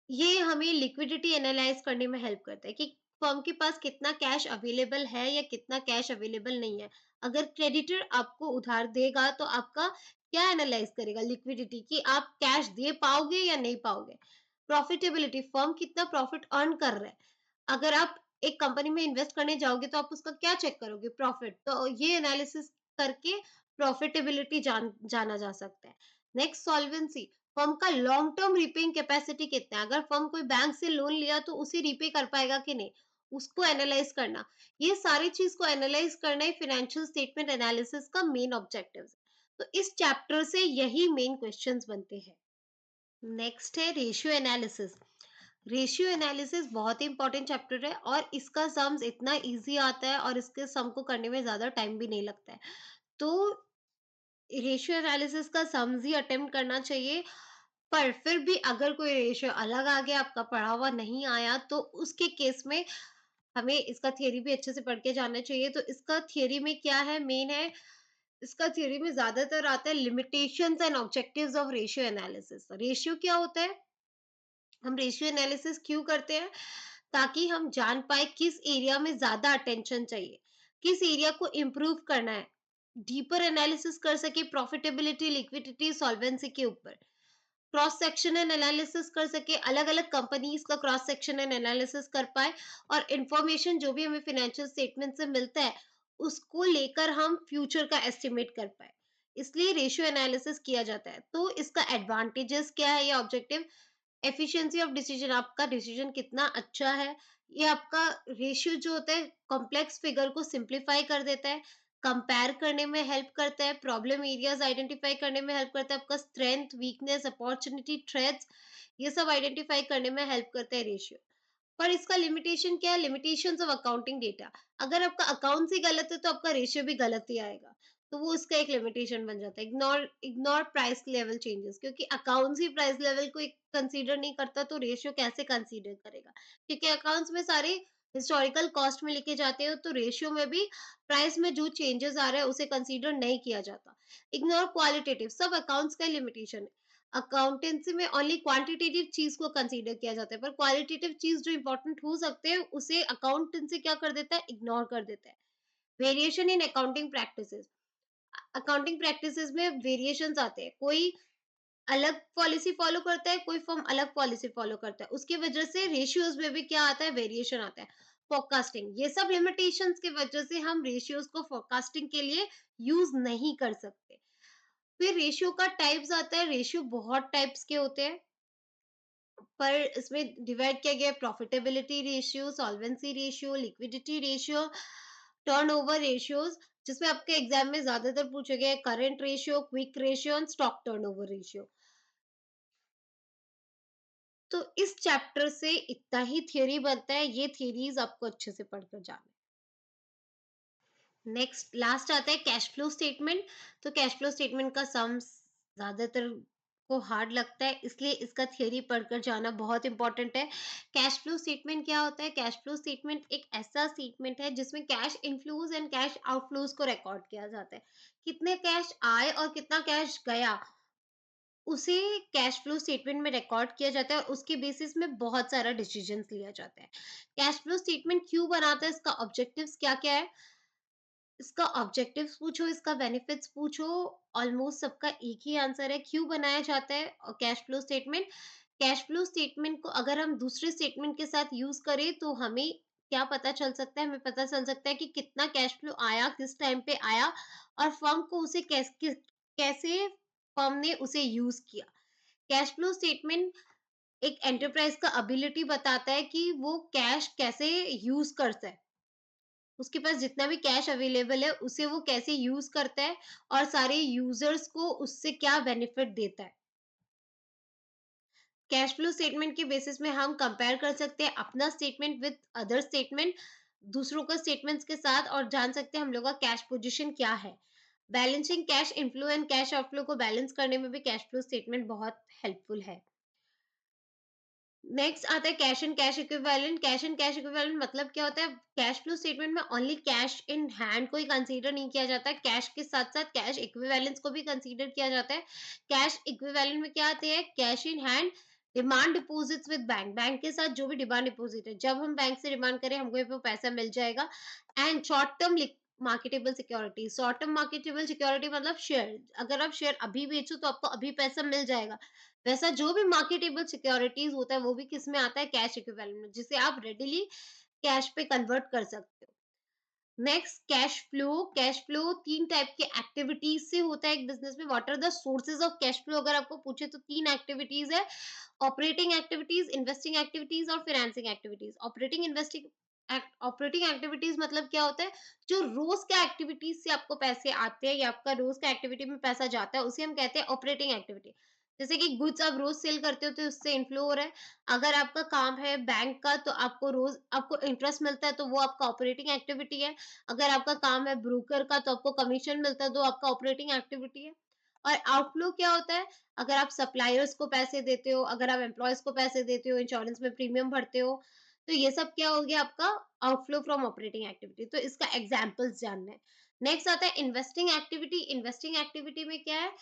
ये हमें लिक्विडिटी एनालाइज करने में हेल्प करता है कि फर्म के पास कितना कैश अवेलेबल है या कितना कैश अवेलेबल नहीं है। अगर क्रेडिटर आपको उधार देगा तो आपका क्या एनालाइज करेगा? लिक्विडिटी, कि आप कैश दे पाओगे या नहीं पाओगे। प्रॉफिटेबिलिटी, फर्म कितना प्रॉफिट अर्न कर रहा है। अगर आप एक कंपनी में इन्वेस्ट करने जाओगे तो आप उसका क्या चेक करोगे? प्रॉफिट। तो ये एनालिसिस करके प्रॉफिटेबिलिटी जाना जा सकता है। नेक्स्ट, सॉल्वेंसी, फर्म का लॉन्ग टर्म रीपेइंग कैपेसिटी कितना है। अगर फर्म कोई बैंक से लोन लिया तो उसे रीपे कर पाएगा कि नहीं, उसको एनालाइज करना। ये सारी चीज को एनालाइज करना ही फाइनेंशियल स्टेटमेंट एनालिसिस का मेन ऑब्जेक्टिव है। तो इस चैप्टर से यही मेन क्वेश्चंस बनते हैं। नेक्स्ट है रेशियो एनालिसिस। रेशियो एनालिसिस बहुत ही इंपॉर्टेंट चैप्टर है और इसका सम्स इतना इजी आता है और इसके सम को करने में ज्यादा टाइम भी नहीं लगता है। तो रेशियो एनालिसिस का सम्स ही अटेम्प्ट करना चाहिए। पर फिर भी अगर कोई रेशियो अलग आ गया, आपका पढ़ा हुआ नहीं आया, तो उसके केस में हमें इसका थियरी भी अच्छे से पढ़ के जाना चाहिए। तो इसका थियरी में क्या है, मेन है इसका थ्योरी में ज़्यादातर आता है limitations and objectives of ratio analysis. Ratio क्या होता है? हम रेशियो एनालिसिस क्यों करते हैं? ताकि हम जान पाए किस एरिया में ज़्यादा अटेंशन चाहिए, किस एरिया को इम्प्रूव करना है। डीपर एनालिसिस कर सके प्रॉफिटेबिलिटी, लिक्विडिटी, सॉल्वेंसी के ऊपर। क्रॉस सेक्शनल एनालिसिस कर सके, अलग-अलग कंपनीज का क्रॉस सेक्शनल एनालिसिस कर पाए और इंफॉर्मेशन जो भी हमें फाइनेंशियल स्टेटमेंट से मिलता है, उसको लेकर हम फ्यूचर का एस्टिमेट कर पाए। इसलिए रेशियो एनालिसिस किया जाता है। तो इसका एडवांटेजेस क्या है? ये ऑब्जेक्टिव एफिशिएंसी ऑफ डिसीजन, आपका डिसीजन कितना अच्छा है। ये आपका रेशियो जो होता है कॉम्प्लेक्स फिगर को सिंप्लीफाई कर देता है, कंपेयर करने में हेल्प करता है, प्रॉब्लम एरियाज आइडेंटिफाई करने में हेल्प करता है, आपका स्ट्रेंथ, वीकनेस, अपॉर्चुनिटी, थ्रेट्स, ये सब आइडेंटिफाई करने में हेल्प करता है रेशियो। पर इसका लिमिटेशन क्या है? Limitations of accounting data. अगर आपका अकाउंट्स ही गलत है तो आपका रेशियो भी गलत ही आएगा। तो वो उसका एक लिमिटेशन बन जाता है। Ignore ignore price level changes, क्योंकि अकाउंट्स ही प्राइस लेवल को कंसीडर नहीं करता तो रेशियो कैसे कंसीडर करेगा? क्योंकि अकाउंट्स में सारे हिस्टोरिकल कॉस्ट में लिखे जाते हैं तो रेशियो में भी प्राइस में जो चेंजेस आ रहे हैं उसे कंसीडर नहीं किया जाता। इग्नोर क्वालिटेटिव, सब अकाउंट्स का लिमिटेशन है। अकाउंटेंसी में ओनली क्वांटिटेटिव चीज को कंसीडर किया जाता है, पर क्वालिटेटिव चीज जो इंपॉर्टेंट हो सकते हैं उसे अकाउंटेंसी क्या कर देता है? इग्नोर कर देता है। Variation in accounting practices, accounting practices में वेरिएशंस आते हैं। कोई अलग पॉलिसी फॉलो करता है, कोई फर्म अलग पॉलिसी फॉलो करता है, उसकी वजह से रेशियोज में भी क्या आता है? वेरिएशन आता है। फोरकास्टिंग, ये सब लिमिटेशंस की वजह से हम रेशियोज को फोरकास्टिंग के लिए यूज नहीं कर सकते। फिर रेशियो का टाइप्स आता है। रेशियो बहुत टाइप्स के होते हैं, पर इसमें डिवाइड किया गया है profitability ratio, solvency ratio, liquidity ratio, turnover ratios, जिसमें आपके एग्जाम में ज्यादातर पूछे गए करंट रेशियो, क्विक रेशियो और स्टॉक टर्नओवर रेशियो। तो इस चैप्टर से इतना ही थ्योरी बनता है। ये थ्योरीज आपको अच्छे से पढ़कर जाना है। नेक्स्ट लास्ट आता है कैश फ्लो स्टेटमेंट। तो कैश फ्लो स्टेटमेंट का सम ज्यादातर को हार्ड लगता है, इसलिए इसका थ्योरी पढ़कर जाना बहुत इंपॉर्टेंट है। कैश फ्लो स्टेटमेंट क्या होता है? कैश फ्लो स्टेटमेंट एक ऐसा स्टेटमेंट है जिसमें cash inflows and cash outflows को रिकॉर्ड किया जाता है। कितने कैश आए और कितना कैश गया, उसे कैश फ्लो स्टेटमेंट में रिकॉर्ड किया जाता है और उसके बेसिस में बहुत सारा डिसीजंस लिया जाता है। कैश फ्लो स्टेटमेंट क्यों बनाता है? इसका ऑब्जेक्टिव्स क्या-क्या है? इसका ऑब्जेक्टिव्स पूछो, इसका बेनिफिट्स पूछो, ऑलमोस्ट सबका एक ही आंसर है। क्यों बनाया जाता है cash flow statement? Cash flow statement को अगर हम दूसरे स्टेटमेंट के साथ यूज़ करें तो हमें क्या पता चल सकता है? हमें पता चल सकता है कि कितना कैश फ्लो आया, किस टाइम पे आया और फर्म को उसे कैसे फर्म ने उसे यूज़ किया। कैश फ्लो स्टेटमेंट एक एंटरप्राइज का एबिलिटी बताता है कि वो कैश कैसे यूज करता है, उसके पास जितना भी कैश अवेलेबल है उसे वो कैसे यूज करता है और सारे यूजर्स को उससे क्या बेनिफिट देता है। कैश फ्लो स्टेटमेंट के बेसिस में हम कंपेयर कर सकते हैं अपना स्टेटमेंट विद अदर स्टेटमेंट, दूसरों का स्टेटमेंट्स के साथ, और जान सकते हैं हम लोग का कैश पोजीशन क्या है। Balancing cash inflow and cash outflow को बैलेंस करने में भी कैश फ्लो स्टेटमेंट बहुत हेल्पफुल है। नेक्स्ट आता है cash and cash equivalent. Cash and cash equivalent मतलब क्या होता है? कैश फ्लो स्टेटमेंट में ओनली कैश इन हैंड को ही कंसीडर नहीं किया जाता है, कैश के साथ-साथ कैश इक्विवेलेंट्स को भी कंसीडर किया जाता है। कैश इक्विवेलेंट में क्या आते हैं? Cash in hand, demand deposits with bank, bank के साथ जो भी डिमांड डिपॉजिट है, जब हम बैंक से डिमांड करें हमको ये पे पैसा मिल जाएगा। And short term marketable security, short term marketable security मतलब शेयर, अगर आप शेयर अभी बेचो तो आपको अभी पैसा मिल जाएगा। वैसा जो भी मार्केटेबल सिक्योरिटीज होता है वो भी किस में आता है? कैश इक्विवेलेंट में, जिसे आप रेडिली कैश पे कन्वर्ट कर सकते हो। Next cash flow. Cash flow तीन टाइप के एक्टिविटीज से होता है एक बिजनेस में। What are the sources of cash flow अगर आपको पूछे तो तीन एक्टिविटीज है: ऑपरेटिंग एक्टिविटीज, इन्वेस्टिंग एक्टिविटीज और फाइनेंसिंग एक्टिविटीज। ऑपरेटिंग एक्टिविटीज मतलब क्या होता है? जो रोज का एक्टिविटीज से आपको पैसे आते हैं या आपका रोज का एक्टिविटी में पैसा जाता है उसे हम कहते हैं ऑपरेटिंग एक्टिविटी। जैसे कि गुड्स आप रोज सेल करते हो तो उससे इनफ्लो हो रहा है। अगर आपका काम है बैंक का तो आपको रोज आपको इंटरेस्ट मिलता है तो वो आपका ऑपरेटिंग एक्टिविटी है। अगर आपका काम है ब्रोकर का तो आपको कमीशन मिलता है तो आपका ऑपरेटिंग एक्टिविटी है। और आउटफ्लो क्या होता है? अगर आप सप्लायर्स को पैसे देते हो, अगर आप एम्प्लॉयज को पैसे देते हो, इंश्योरेंस में प्रीमियम भरते हो, तो ये सब क्या हो गया आपका आउटफ्लो फ्रॉम ऑपरेटिंग एक्टिविटी। तो इसका एग्जांपल्स जानना है। नेक्स्ट आता है इन्वेस्टिंग एक्टिविटी। इन्वेस्टिंग एक्टिविटी में क्या है,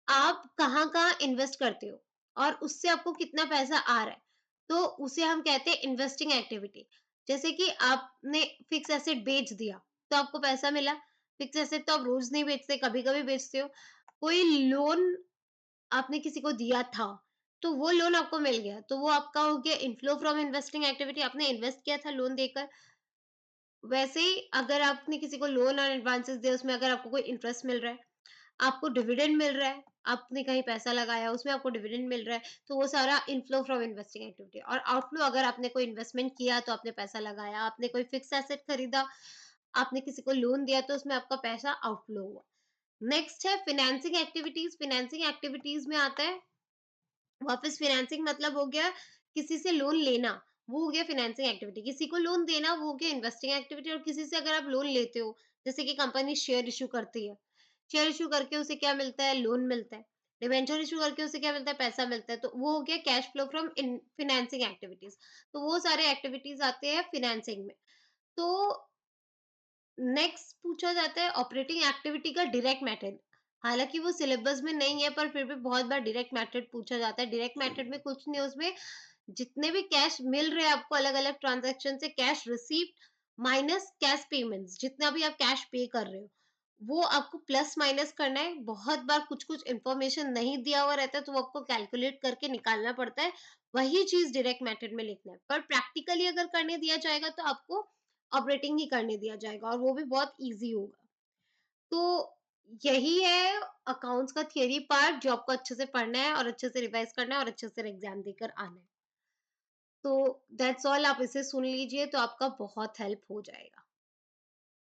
आप कहाँ-कहाँ इन्वेस्ट करते हो और उससे आपको कितना पैसा आ रहा है, तो उसे हम कहते हैं इन्वेस्टिंग एक्टिविटी। जैसे कि आपने फिक्स एसेट बेच दिया, तो आपको पैसा मिला। फिक्स एसेट तो आप रोज़ नहीं बेचते, कभी-कभी बेचते हो। कोई लोन आपने किसी को दिया था, तो वो लोन आपको मिल गया, तो वो आपका हो गया इनफ्लो फ्रॉम इन्वेस्टिंग एक्टिविटी, आपने इन्वेस्ट किया था लोन देकर। वैसे ही अगर आपने किसी को लोन और एडवांसेस दिए, उसमें अगर आपको कोई इंटरेस्ट मिल रहा है, आपको डिविडेंड मिल रहा है, आपने कहीं पैसा लगाया, उसमें आपको डिविडेंड मिल रहा है, तो वो सारा इनफ्लो फ्रॉम इन्वेस्टिंग एक्टिविटी। और आउटफ्लो, अगर आपने कोई इन्वेस्टमेंट किया, तो आपने पैसा लगाया, आपने कोई फिक्स एसेट खरीदा, आपने किसी को लोन दिया, तो उसमें आपका पैसा आउटफ्लो हुआ। नेक्स्ट है फाइनेंसिंग एक्टिविटीज़। फाइनेंसिंग एक्टिविटीज़ में आता है वापस फाइनेंसिंग, मतलब हो गया किसी से लोन लेना, वो हो गया फाइनेंसिंग एक्टिविटी। किसी को लोन देना, वो हो गया इन्वेस्टिंग एक्टिविटी। और किसी से अगर आप लोन लेते हो, जैसे कि कंपनी शेयर इश्यू करती है, शेयर इश्यू करके उसे क्या मिलता है, लोन मिलता है। डिबेंचर इश्यू करके उसे क्या मिलता है, पैसा मिलता है। तो वो हो गया cash flow from in financing activities. तो वो सारे एक्टिविटीज आते हैं फाइनेंसिंग में। तो नेक्स्ट पूछा जाता है ऑपरेटिंग एक्टिविटी का डायरेक्ट मेथड। हालांकि वो सिलेबस में नहीं है, पर फिर भी बहुत बार डायरेक्ट मेथड पूछा जाता है। डायरेक्ट मेथड में कुछ नहीं, उसमें जितने भी कैश मिल रहे हैं आपको अलग अलग ट्रांजैक्शन से, cash receipt minus cash payments, जितना भी आप कैश पे कर रहे हो, वो आपको प्लस माइनस करना है। बहुत बार कुछ कुछ इंफॉर्मेशन नहीं दिया हुआ रहता है, तो वो आपको कैलकुलेट करके निकालना पड़ता है। वही चीज डायरेक्ट मेथड में लिखना है, पर प्रैक्टिकली अगर करने दिया जाएगा, तो आपको ऑपरेटिंग ही करने दिया जाएगा, और वो भी बहुत इजी होगा। तो यही है अकाउंट्स का थियरी पार्ट, जो आपको अच्छे से पढ़ना है और अच्छे से रिवाइज करना है और अच्छे से एग्जाम देकर आना है। तो दैट्स ऑल, आप इसे सुन लीजिए, तो आपका बहुत हेल्प हो जाएगा।